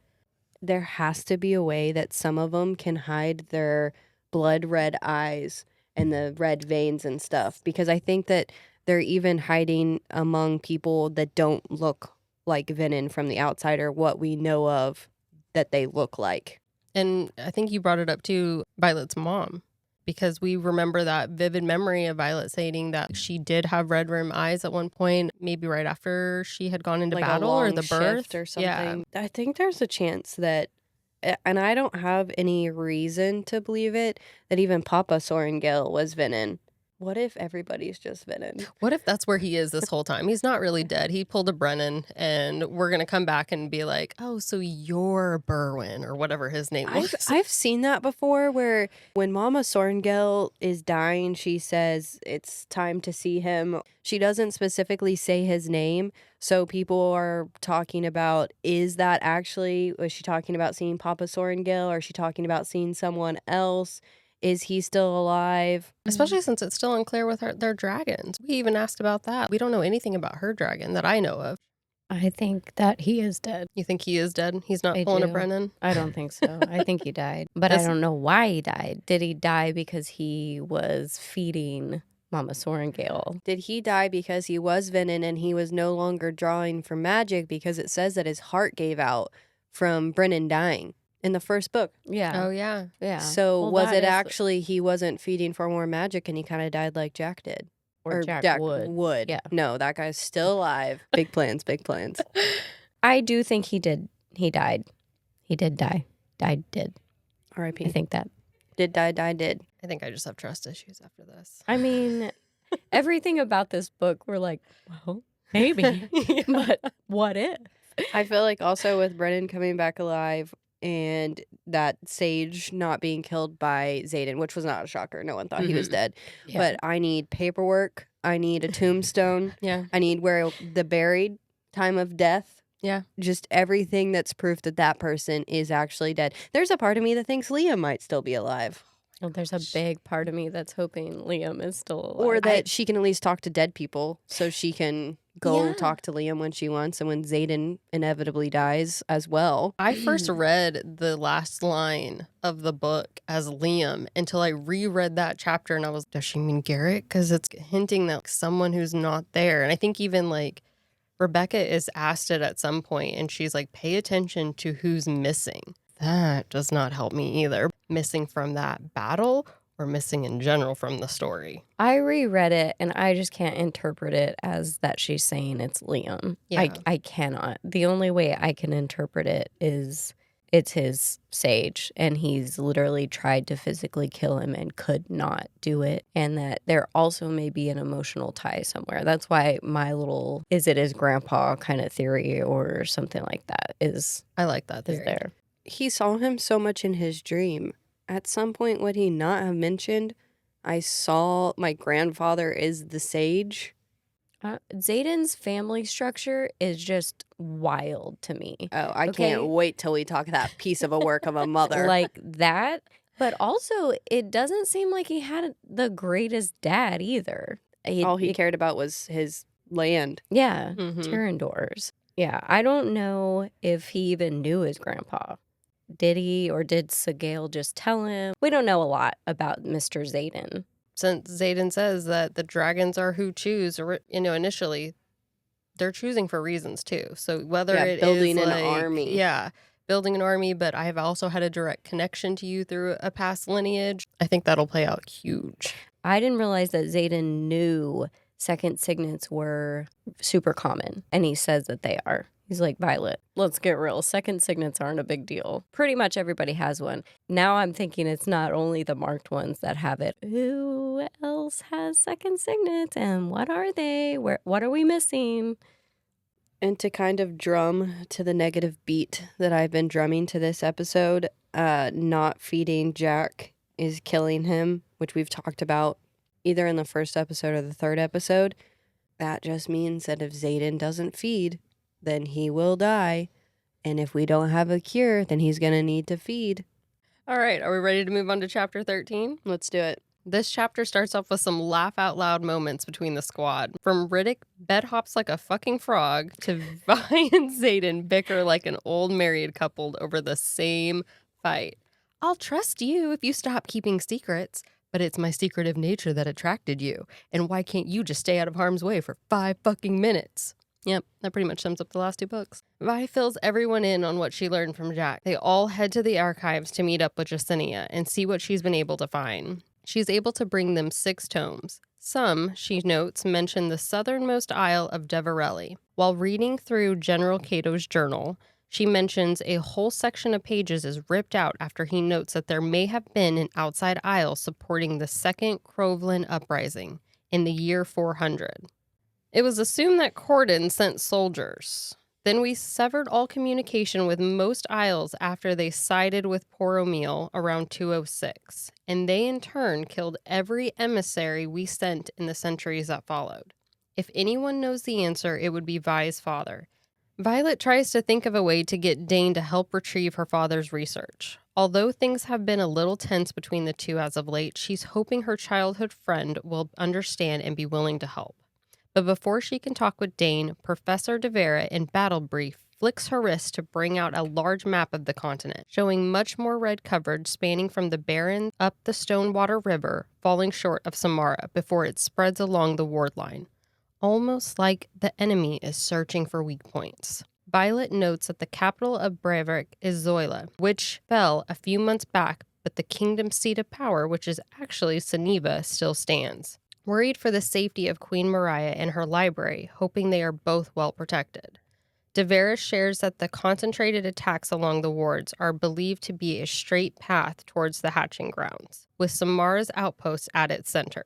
There has to be a way that some of them can hide their blood red eyes and the red veins and stuff, because I think that they're even hiding among people that don't look like Venin from the outside, or what we know of that they look like. And I think you brought it up too, Violet's mom, because we remember that vivid memory of Violet saying that she did have red rim eyes at one point, maybe right after she had gone into Like battle a long or the birth shift or something. Yeah. I think there's a chance that, and I don't have any reason to believe it, that even Papa Sorengale was Venin. What if everybody's just Venom? What if that's where he is this whole time? He's not really dead. He pulled a Brennan, and we're going to come back and be like, oh, so you're Berwyn, or whatever his name was. I've seen that before, where when Mama Sorngel is dying, she says it's time to see him. She doesn't specifically say his name, so people are talking about, was she talking about seeing Papa Sorngel, or is she talking about seeing someone else? Is he still alive? Especially since it's still unclear with their dragons. We even asked about that. We don't know anything about her dragon that I know of. I think that he is dead. You think he is dead? He's not pulling a Brennan? I don't think so. I think he died. But I don't know why he died. Did he die because he was feeding Mama Sorengale? Did he die because he was Venom and he was no longer drawing from magic, because it says that his heart gave out from Brennan dying in the first book? Yeah. Oh, yeah. Yeah. So Well, was that it is- actually he wasn't feeding for more magic and he kind of died like Jack did? Or Jack would. Yeah. No, that guy's still alive. Big plans, big plans. I do think he did. He died. He did die. Did. R.I.P. I think that. Did die, did. I think I just have trust issues after this. I mean, everything about this book, we're like, well, maybe. But what if? I feel like also with Brennan coming back alive and that sage not being killed by Xaden, which was not a shocker. No one thought he was dead. Yeah. But I need paperwork. I need a tombstone. Yeah. I need where the buried, time of death. Yeah. Just everything that's proof that that person is actually dead. There's a part of me that thinks Liam might still be alive. Well, there's a big part of me that's hoping Liam is still alive. Or that she can at least talk to dead people so she can go Yeah. talk to Liam when she wants and when Xaden inevitably dies as well. I first read the last line of the book as Liam until I reread that chapter and I was, does she mean Garrett? Because it's hinting that someone who's not there. And I think even like Rebecca is asked it at some point and she's like, pay attention to who's missing. That does not help me either. Missing from that battle or missing in general from the story. I reread it and I just can't interpret it as that she's saying it's Liam. Yeah. I cannot. The only way I can interpret it is it's his sage and he's literally tried to physically kill him and could not do it. And that there also may be an emotional tie somewhere. That's why my little, is it his grandpa kind of theory or something like that is I like that theory. there. He saw him so much in his dream. At some point, would he not have mentioned, I saw my grandfather is the sage? Xaden's family structure is just wild to me. Oh, I Okay. can't wait till we talk that piece of a work of a mother. Like that. But also, it doesn't seem like he had the greatest dad either. all he cared about was his land. Yeah, Mhm. Tyrandors. Yeah, I don't know if he even knew his grandpa. Did he, or did Segale just tell him? We don't know a lot about Mr. Xaden. Since Xaden says that the dragons are who choose, or initially, they're choosing for reasons too. So whether it building is an like, army. yeah, building an army, but I have also had a direct connection to you through a past lineage. I think that'll play out huge. I didn't realize that Xaden knew second signets were super common, and he says that they are. He's like, Violet, let's get real. Second signets aren't a big deal. Pretty much everybody has one. Now I'm thinking it's not only the marked ones that have it. Who else has second signets? And what are they? What are we missing? And to kind of drum to the negative beat that I've been drumming to this episode, not feeding Jack is killing him, which we've talked about either in the first episode or the third episode. That just means that if Xaden doesn't feed, then he will die. And if we don't have a cure, then he's going to need to feed. All right, are we ready to move on to chapter 13? Let's do it. This chapter starts off with some laugh out loud moments between the squad. From Riddick bed hops like a fucking frog to Vi and Xaden bicker like an old married couple over the same fight. I'll trust you if you stop keeping secrets, but it's my secretive nature that attracted you. And why can't you just stay out of harm's way for 5 fucking minutes? Yep, that pretty much sums up the last 2 books. Vi fills everyone in on what she learned from Jack. They all head to the archives to meet up with Jesinia and see what she's been able to find. She's able to bring them 6 tomes. Some, she notes, mention the southernmost isle of Deverelli. While reading through General Cato's journal, She mentions a whole section of pages is ripped out after he notes that there may have been an outside isle supporting the Second Crowlin Uprising in the year 400. It was assumed that Corden sent soldiers. Then we severed all communication with most isles after they sided with Poromil around 206, and they in turn killed every emissary we sent in the centuries that followed. If anyone knows the answer, it would be Vi's father. Violet tries to think of a way to get Dane to help retrieve her father's research. Although things have been a little tense between the two as of late, she's hoping her childhood friend will understand and be willing to help. But before she can talk with Dane, Professor De Vera in Battle Brief flicks her wrist to bring out a large map of the continent, showing much more red coverage spanning from the Barrens up the Stonewater River, falling short of Samara before it spreads along the ward line. Almost like the enemy is searching for weak points. Violet notes that the capital of Brevik is Zoila, which fell a few months back, but the kingdom's seat of power, which is actually Seneva, still stands. Worried for the safety of Queen Mariah and her library, hoping they are both well protected. De Vera shares that the concentrated attacks along the wards are believed to be a straight path towards the hatching grounds, with Samara's outpost at its center.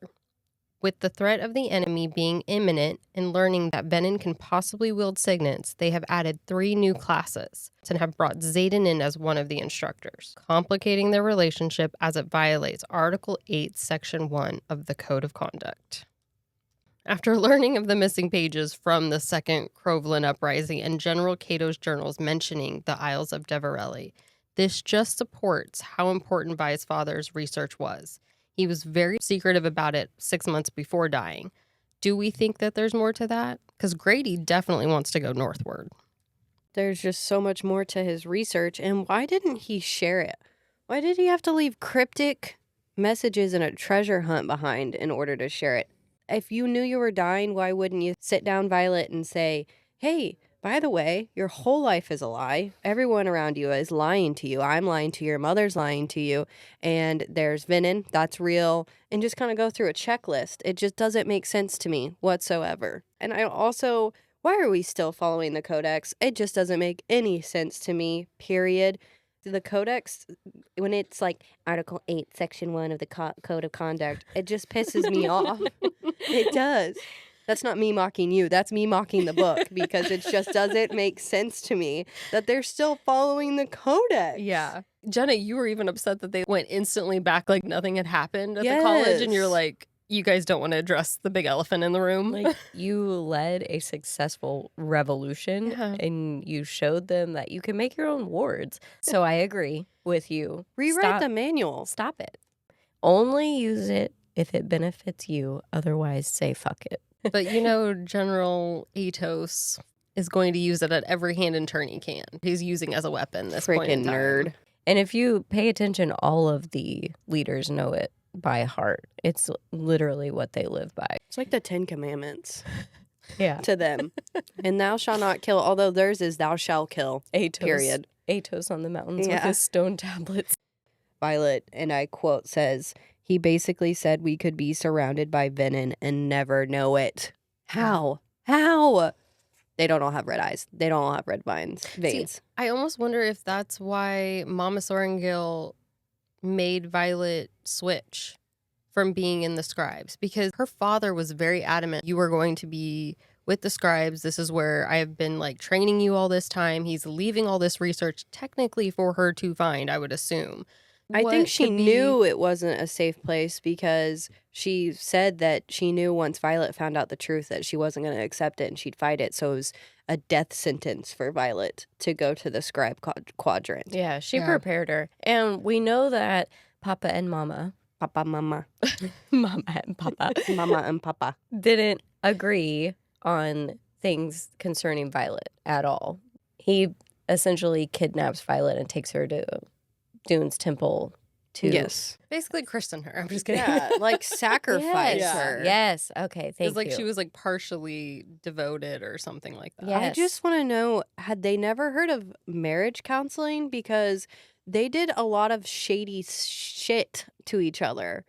With the threat of the enemy being imminent and learning that Venin can possibly wield signets, they have added 3 new classes and have brought Xaden in as one of the instructors, complicating their relationship as it violates Article 8, Section 1 of the Code of Conduct. After learning of the missing pages from the Second Crowlin Uprising and General Cato's journals mentioning the Isles of Deverelli, this just supports how important Vi's father's research was. He was very secretive about it 6 months before dying. Do we think that there's more to that? Because Grady definitely wants to go northward. There's just so much more to his research, and why didn't he share it? Why did he have to leave cryptic messages and a treasure hunt behind in order to share it? If you knew you were dying, why wouldn't you sit down, Violet, and say, hey, by the way, your whole life is a lie. Everyone around you is lying to you. I'm lying to you. Your mother's lying to you. And there's Venin. That's real. And just kind of go through a checklist. It just doesn't make sense to me whatsoever. And I also, why are we still following the Codex? It just doesn't make any sense to me, period. The Codex, when it's like Article 8, Section 1 of the Code of Conduct, it just pisses me off. It does. That's not me mocking you. That's me mocking the book because it just doesn't make sense to me that they're still following the Codex. Yeah. Jenna, you were even upset that they went instantly back like nothing had happened at the college. And you're like, you guys don't want to address the big elephant in the room. Like, you led a successful revolution and you showed them that you can make your own wards. So I agree with you. Rewrite the manual. Stop it. Only use it if it benefits you. Otherwise, say fuck it. But you know, General Atos is going to use it at every hand and turn he can. He's using as a weapon this point in Freaking time. nerd. And if you pay attention, all of the leaders know it by heart. It's literally what they live by. It's like the 10 Commandments Yeah. to them. And thou shalt not kill, although theirs is thou shalt kill, Atos, period. Atos on the mountains with his stone tablets. Violet, and I quote, says, he basically said we could be surrounded by Venin and never know it. How? They don't all have red eyes. They don't all have red veins. See, I almost wonder if that's why Mama Sorengil made Violet switch from being in the scribes, because her father was very adamant you were going to be with the scribes. This is where I have been like training you all this time. He's leaving all this research technically for her to find, I would assume. I think she knew it wasn't a safe place because she said that she knew once Violet found out the truth that she wasn't going to accept it and she'd fight it. So it was a death sentence for Violet to go to the scribe quadrant. Yeah, she prepared her. And we know that Papa and Mama, Mama Mama and Papa, Mama and Papa didn't agree on things concerning Violet at all. He essentially kidnaps Violet and takes her to Dune's temple to basically christen her. I'm just kidding. Yeah, like sacrifice her. Yes. Okay. Thank you. It's like she was like partially devoted or something like that. Yes. I just want to know, had they never heard of marriage counseling? Because they did a lot of shady shit to each other.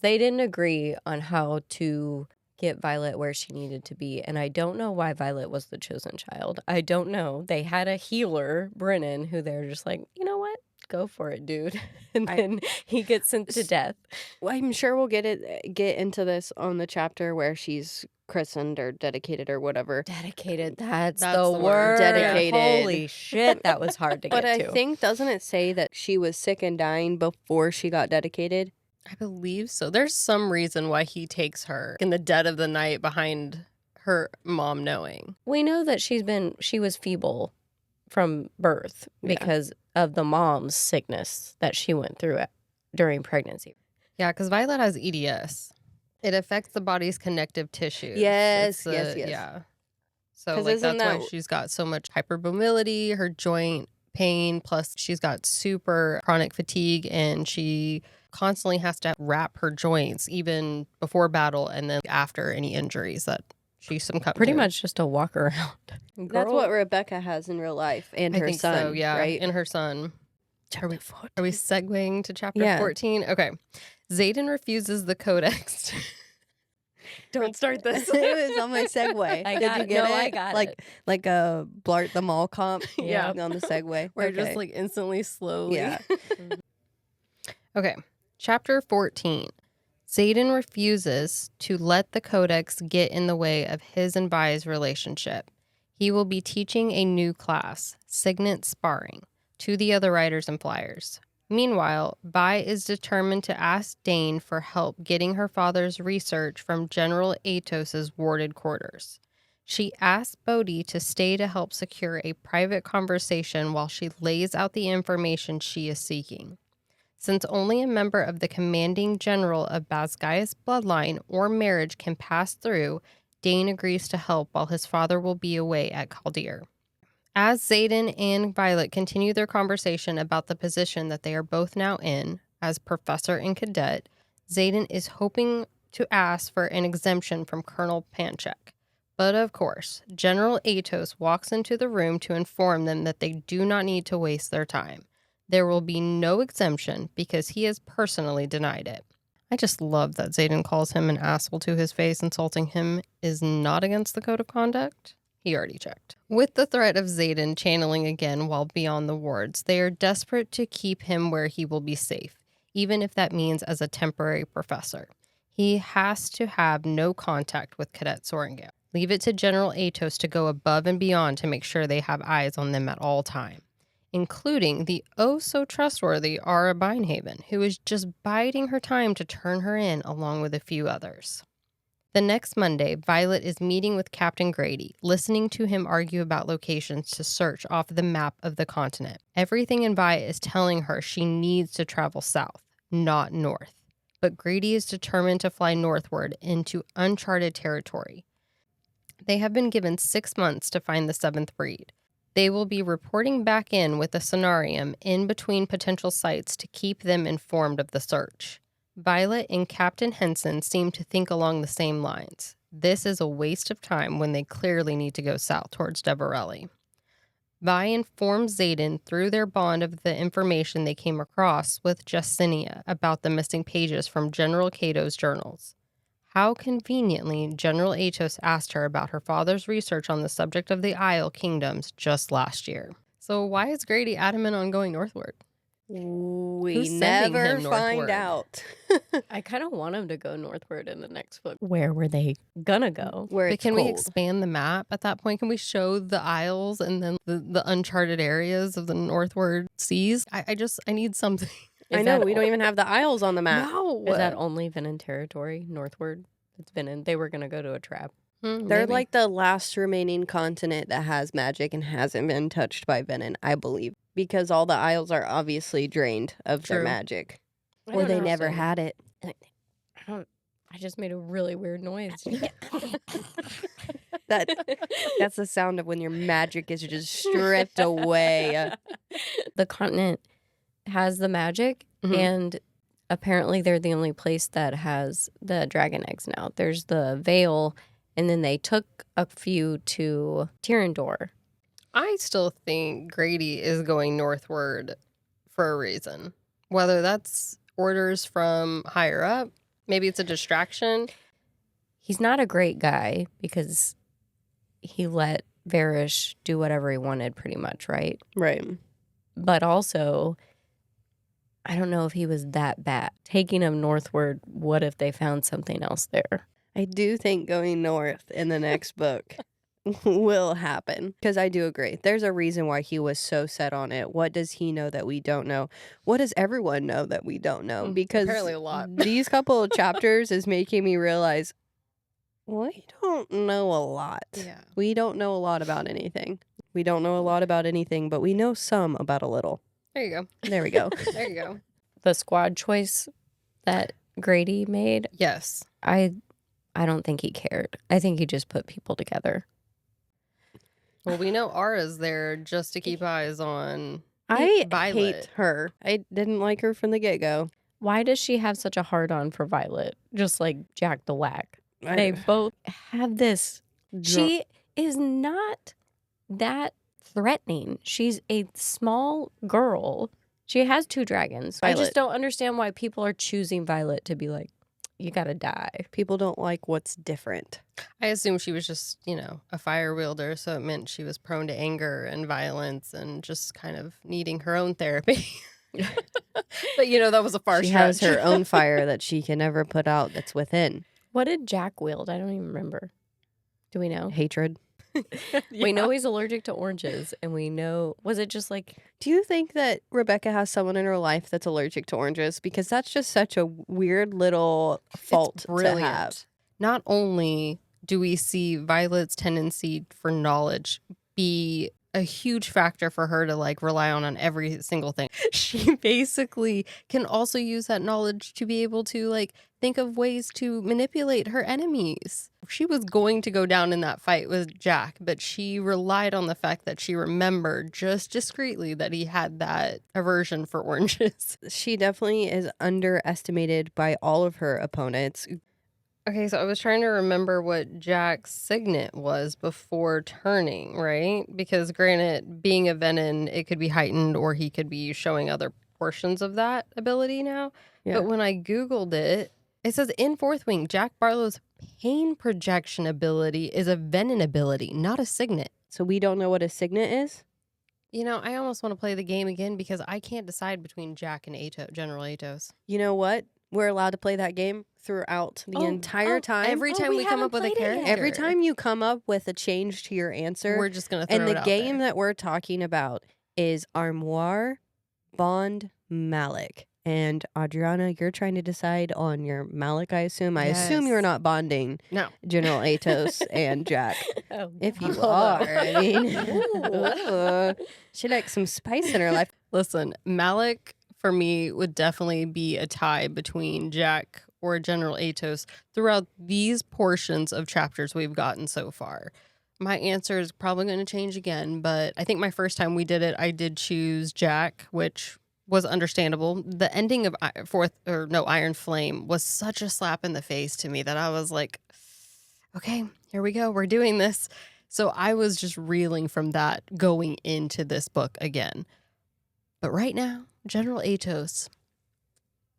They didn't agree on how to get Violet where she needed to be. And I don't know why Violet was the chosen child. I don't know. They had a healer, Brennan, who they're just like, you know what? Go for it, dude. And then he gets sent to death. Well, I'm sure we'll get into this on the chapter where she's christened or dedicated or whatever. Dedicated. That's That's the the word. word. Dedicated. Holy shit. That was hard to But get I to. think, doesn't it say that she was sick and dying before she got dedicated? I believe so. There's some reason why he takes her in the dead of the night behind her mom knowing. We know that she was feeble from birth because of the mom's sickness that she went through during pregnancy. Yeah, because Violet has EDS. It affects the body's connective tissues. Yes, It's yes. Yeah. So 'Cause like isn't that's why that- she's got so much hypermobility, her joint pain, plus she's got super chronic fatigue, and she constantly has to wrap her joints even before battle and then after any injuries that she succumbed Pretty to. much just a walk around. That's what Rebecca has in real life, and I her think son, so, yeah. right? And her son. Are we segueing to chapter Yeah. 14? Okay. Xaden refuses the codex. Don't start this. It was on my segue. I Did got you it. get No, it? I got like, it. Like a Blart the Mall comp. Yeah. On the segue. We're Okay. just like instantly slowly. Yeah. Okay. Chapter 14. Xaden refuses to let the codex get in the way of his and Vi's relationship. He will be teaching a new class, Signet Sparring, to the other riders and flyers. Meanwhile, Vi is determined to ask Dane for help getting her father's research from General Atos's warded quarters. She asks Bodhi to stay to help secure a private conversation while she lays out the information she is seeking. Since only a member of the commanding general of Basgaia's bloodline or marriage can pass through, Dane agrees to help while his father will be away at Caldir. As Xaden and Violet continue their conversation about the position that they are both now in, as professor and cadet, Xaden is hoping to ask for an exemption from Colonel Panchek. But of course, General Atos walks into the room to inform them that they do not need to waste their time. There will be no exemption because he has personally denied it. I just love that Xaden calls him an asshole to his face. Insulting him is not against the code of conduct. He already checked. With the threat of Xaden channeling again while beyond the wards, they are desperate to keep him where he will be safe, even if that means as a temporary professor. He has to have no contact with Cadet Sorengale. Leave it to General Atos to go above and beyond to make sure they have eyes on them at all time, including the oh-so-trustworthy Ara Bindhaven, who is just biding her time to turn her in along with a few others. The next Monday, Violet is meeting with Captain Grady, listening to him argue about locations to search off the map of the continent. Everything in Vi is telling her she needs to travel south, not north. But Grady is determined to fly northward into uncharted territory. They have been given 6 months to find the seventh breed. They will be reporting back in with a sonarium in between potential sites to keep them informed of the search. Violet and Captain Henson seem to think along the same lines. This is a waste of time when they clearly need to go south towards Deborelli. Vi informs Xaden through their bond of the information they came across with Justinia about the missing pages from General Cato's journals. How conveniently General Atos asked her about her father's research on the subject of the Isle Kingdoms just last year. So why is Grady adamant on going northward? We Who's sending never him find northward? out. I kind of want him to go northward in the next book. Where were they gonna go? Where But it's can cold. we expand the map at that point? Can we show the isles and then the uncharted areas of the northward seas? I need something. I know, we don't even have the Isles on the map. No. Is that only Venin territory northward? It's Venin. They were gonna go to a trap. They're Maybe. like the last remaining continent that has magic and hasn't been touched by Venin, I believe. Because all the Isles are obviously drained of their True. magic. I Or don't they know, never so- had it. I just made a really weird noise. That's the sound of when your magic is just stripped away. The continent has the magic, Mhm. and apparently they're the only place that has the dragon eggs now. There's the Vale, and then they took a few to Tyrandor. I still think Grady is going northward for a reason. Whether that's orders from higher up, maybe it's a distraction. he's not a great guy because he let Varish do whatever he wanted pretty much, right? Right. But also, I don't know if he was that bad. Taking him northward, what if they found something else there? I do think going north in the next book will happen, because I do agree. There's a reason why he was so set on it. What does he know that we don't know? What does everyone know that we don't know? Because Apparently a lot. these couple of chapters is making me realize we don't know a lot. Yeah. We don't know a lot about anything. We don't know a lot about anything, but we know some about a little. There you go. There we go. There you go. The squad choice that Grady made, Yes. I don't think he cared. I think he just put people together. Well, we know Ara's there just to keep eyes on I Violet. hate her. I didn't like her from the get-go. Why does she have such a hard-on for Violet? Just like Jack the Whack. They both have this. She is not that threatening. She's a small girl. She has 2 dragons. I Violet. just don't understand why people are choosing Violet to be like, you gotta die. People don't like what's different. I assume she was just, a fire wielder, so it meant she was prone to anger and violence and just kind of needing her own therapy. But, that was a far She stretch. has her own fire that she can never put out that's within. What did Jack wield? I don't even remember. Do we know? Hatred. We know he's allergic to oranges, and we know, was it just like, Do you think that Rebecca has someone in her life that's allergic to oranges? Because that's just such a weird little fault It's to brilliant. have. Not only do we see Violet's tendency for knowledge be a huge factor for her to rely on every single thing, she basically can also use that knowledge to be able to think of ways to manipulate her enemies. She was going to go down in that fight with Jack, but she relied on the fact that she remembered just discreetly that he had that aversion for oranges. She definitely is underestimated by all of her opponents. Okay, so I was trying to remember what Jack's signet was before turning, right? Because granted, being a Venom, it could be heightened or he could be showing other portions of that ability now. Yeah. But when I Googled it, it says in Fourth Wing, Jack Barlow's pain projection ability is a Venom ability, not a signet. So we don't know what a signet is? I almost want to play the game again because I can't decide between Jack and General Atos. You know what? We're allowed to play that game throughout the entire time. Every time we come up with a character. Every time you come up with a change to your answer. We're just going to throw and it the out game there. that we're talking about is Armoire Bond Malik. And Adriana, you're trying to decide on your Malik, I assume. I assume you're Yes. not bonding No. General Atos and Jack. oh, If you Oh, are, no. I mean, she likes some spice in her life. Listen, Malik for me would definitely be a tie between Jack or General Atos throughout these portions of chapters we've gotten so far. My answer is probably going to change again, but I think my first time we did it, I did choose Jack, which was understandable. The ending of Iron Flame was such a slap in the face to me that I was like, okay, here we go. We're doing this. So I was just reeling from that going into this book again. But right now, General Atos,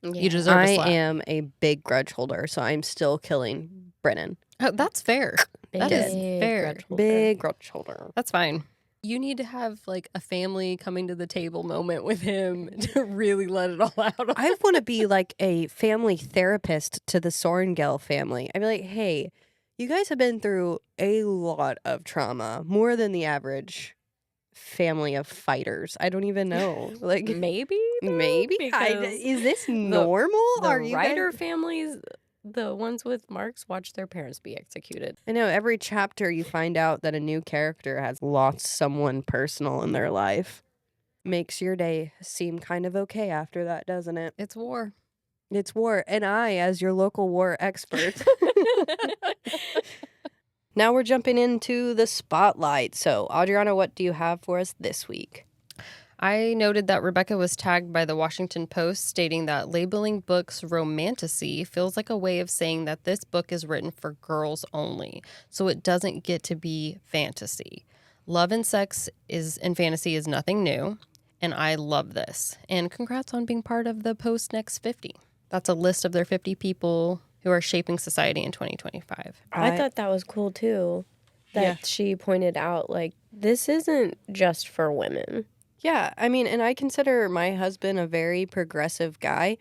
you deserve a I slap. am a big grudge holder, so I'm still killing Brennan. Oh, that's fair. That is fair. Big grudge holder. That's fine. You need to have a family coming to the table moment with him to really let it all out. I want to be like a family therapist to the Sorengel family. I'd be like, hey, you guys have been through a lot of trauma, more than the average family of fighters. I don't even know. Maybe? though, Maybe? because Is this normal? the Are you writer guys- families, the ones with marks, watch their parents be executed. I know every chapter you find out that a new character has lost someone personal in their life. Makes your day seem kind of okay after that, doesn't it? It's war. It's war. And I, as your local war expert. Now we're jumping into the spotlight. So, Adriana, what do you have for us this week? I noted that Rebecca was tagged by the Washington Post stating that labeling books romantasy feels like a way of saying that this book is written for girls only, so it doesn't get to be fantasy. Love and sex in fantasy is nothing new, and I love this. And congrats on being part of the Post Next 50. That's a list of their 50 people who are shaping society in 2025. I thought that was cool too. That she pointed out, like, this isn't just for women. Yeah, I mean, and I consider my husband a very progressive guy,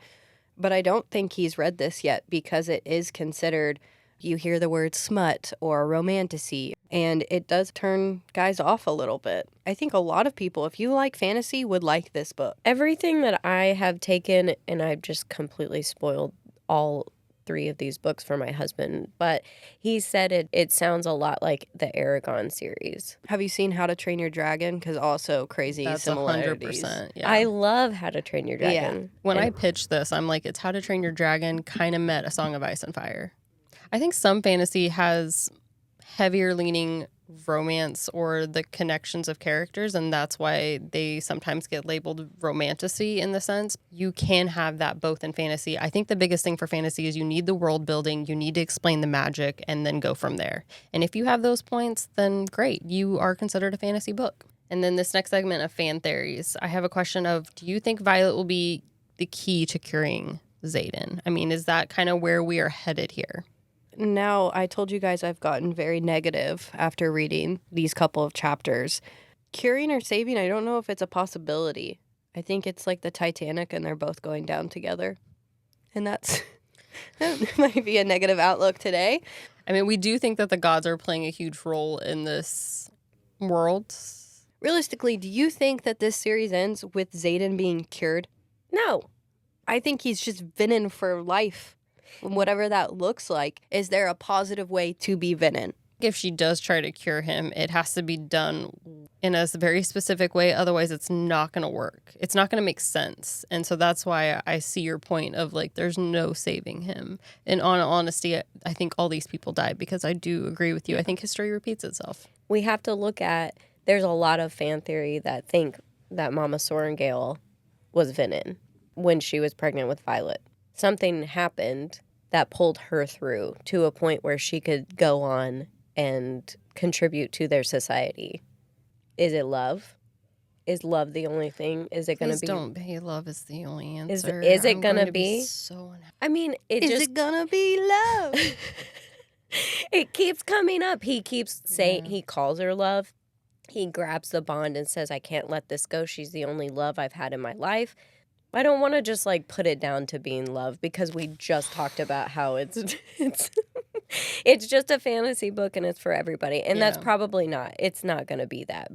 but I don't think he's read this yet because it is considered, you hear the word smut or romantasy, and it does turn guys off a little bit. I think a lot of people, if you like fantasy, would like this book. Everything that I have taken, and I've just completely spoiled all 3 of these books for my husband, but he said it sounds a lot like the Aragon series. Have you seen How to Train Your Dragon? Because also crazy That's similarities. 100%. Yeah. I love How to Train Your Dragon. When I pitched this, I'm like, it's How to Train Your Dragon kind of met A Song of Ice and Fire. I think some fantasy has heavier leaning romance or the connections of characters, and that's why they sometimes get labeled romantasy in the sense. You can have that both in fantasy. I think the biggest thing for fantasy is you need the world building, you need to explain the magic, and then go from there. And if you have those points, then great, you are considered a fantasy book. And then this next segment of fan theories, I have a question of, do you think Violet will be the key to curing Xaden? I mean, is that kind of where we are headed here? Now, I told you guys I've gotten very negative after reading these couple of chapters. Curing or saving, I don't know if it's a possibility. I think it's like the Titanic and they're both going down together. And that might be a negative outlook today. I mean, we do think that the gods are playing a huge role in this world. Realistically, do you think that this series ends with Xaden being cured? No. I think he's just Venom for life. Whatever that looks like, is there a positive way to be Venom? If she does try to cure him, it has to be done in a very specific way. Otherwise, it's not going to work. It's not going to make sense. And so that's why I see your point of, like, there's no saving him. And on honesty, I think all these people died because I do agree with you. I think history repeats itself. We have to look at, there's a lot of fan theory that think that Mama Sorrengail was Venom when she was pregnant with Violet. Something happened that pulled her through to a point where she could go on and contribute to their society. Is it love? Is love the only thing? Is it going to be? Don't pay love is the only answer. Is it going to be? So unhappy. I mean, Is it gonna be love? It keeps coming up. He keeps saying, he calls her love. He grabs the bond and says, I can't let this go. She's the only love I've had in my life. I don't want to just, like, put it down to being love because we just talked about how it's just a fantasy book and it's for everybody. And that's probably not. It's not going to be that.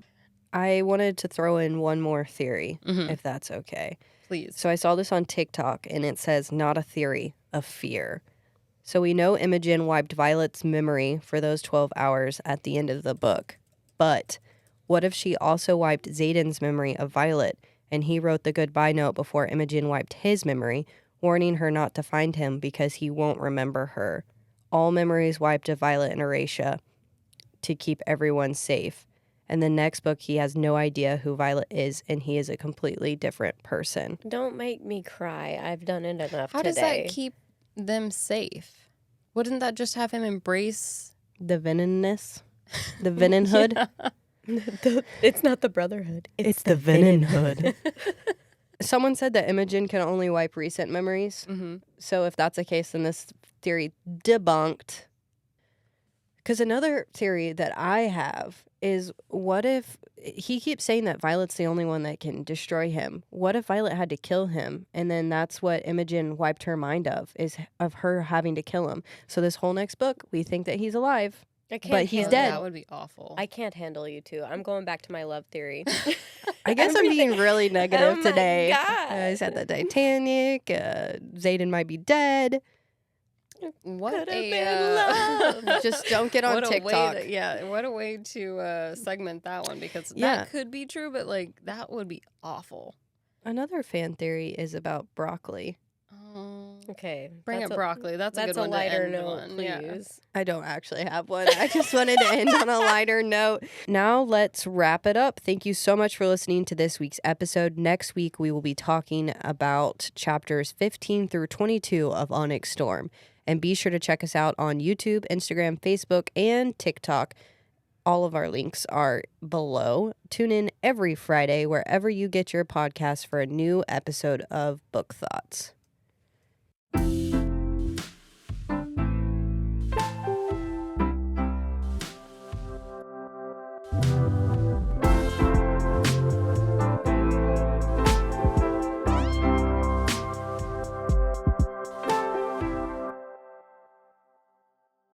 I wanted to throw in one more theory, if that's okay. Please. So I saw this on TikTok, and it says, not a theory, a fear. So we know Imogen wiped Violet's memory for those 12 hours at the end of the book. But what if she also wiped Xaden's memory of Violet, and he wrote the goodbye note before Imogen wiped his memory, warning her not to find him because he won't remember her. All memories wiped of Violet and Erasia to keep everyone safe. And the next book, he has no idea who Violet is, and he is a completely different person. Don't make me cry. I've done it enough How today. does that keep them safe? Wouldn't that just have him embrace The Venonness? The Venonhood? Yeah. It's not the Brotherhood. It's the Venonhood. Someone said that Imogen can only wipe recent memories. So if that's the case, then this theory debunked. Because another theory that I have is, what if he keeps saying that Violet's the only one that can destroy him? What if Violet had to kill him? And then that's what Imogen wiped her mind of, is of her having to kill him. So this whole next book, we think that he's alive. But he's dead. That would be awful. I can't handle you two. I'm going back to my love theory. I guess I'm being really negative Oh my today. God. I said the Titanic. Xaden might be dead. What Could have a been love. Just don't get on what a TikTok. way what a way to segment that one, because Yeah. that could be true, but like that would be awful. Another fan theory is about broccoli. Okay. Bring that's up broccoli. That's a good one lighter to end note, on. please. Yeah. I don't actually have one. I just wanted to end on a lighter note. Now let's wrap it up. Thank you so much for listening to this week's episode. Next week, we will be talking about chapters 15 through 22 of Onyx Storm. And be sure to check us out on YouTube, Instagram, Facebook, and TikTok. All of our links are below. Tune in every Friday wherever you get your podcast for a new episode of Book Thoughts.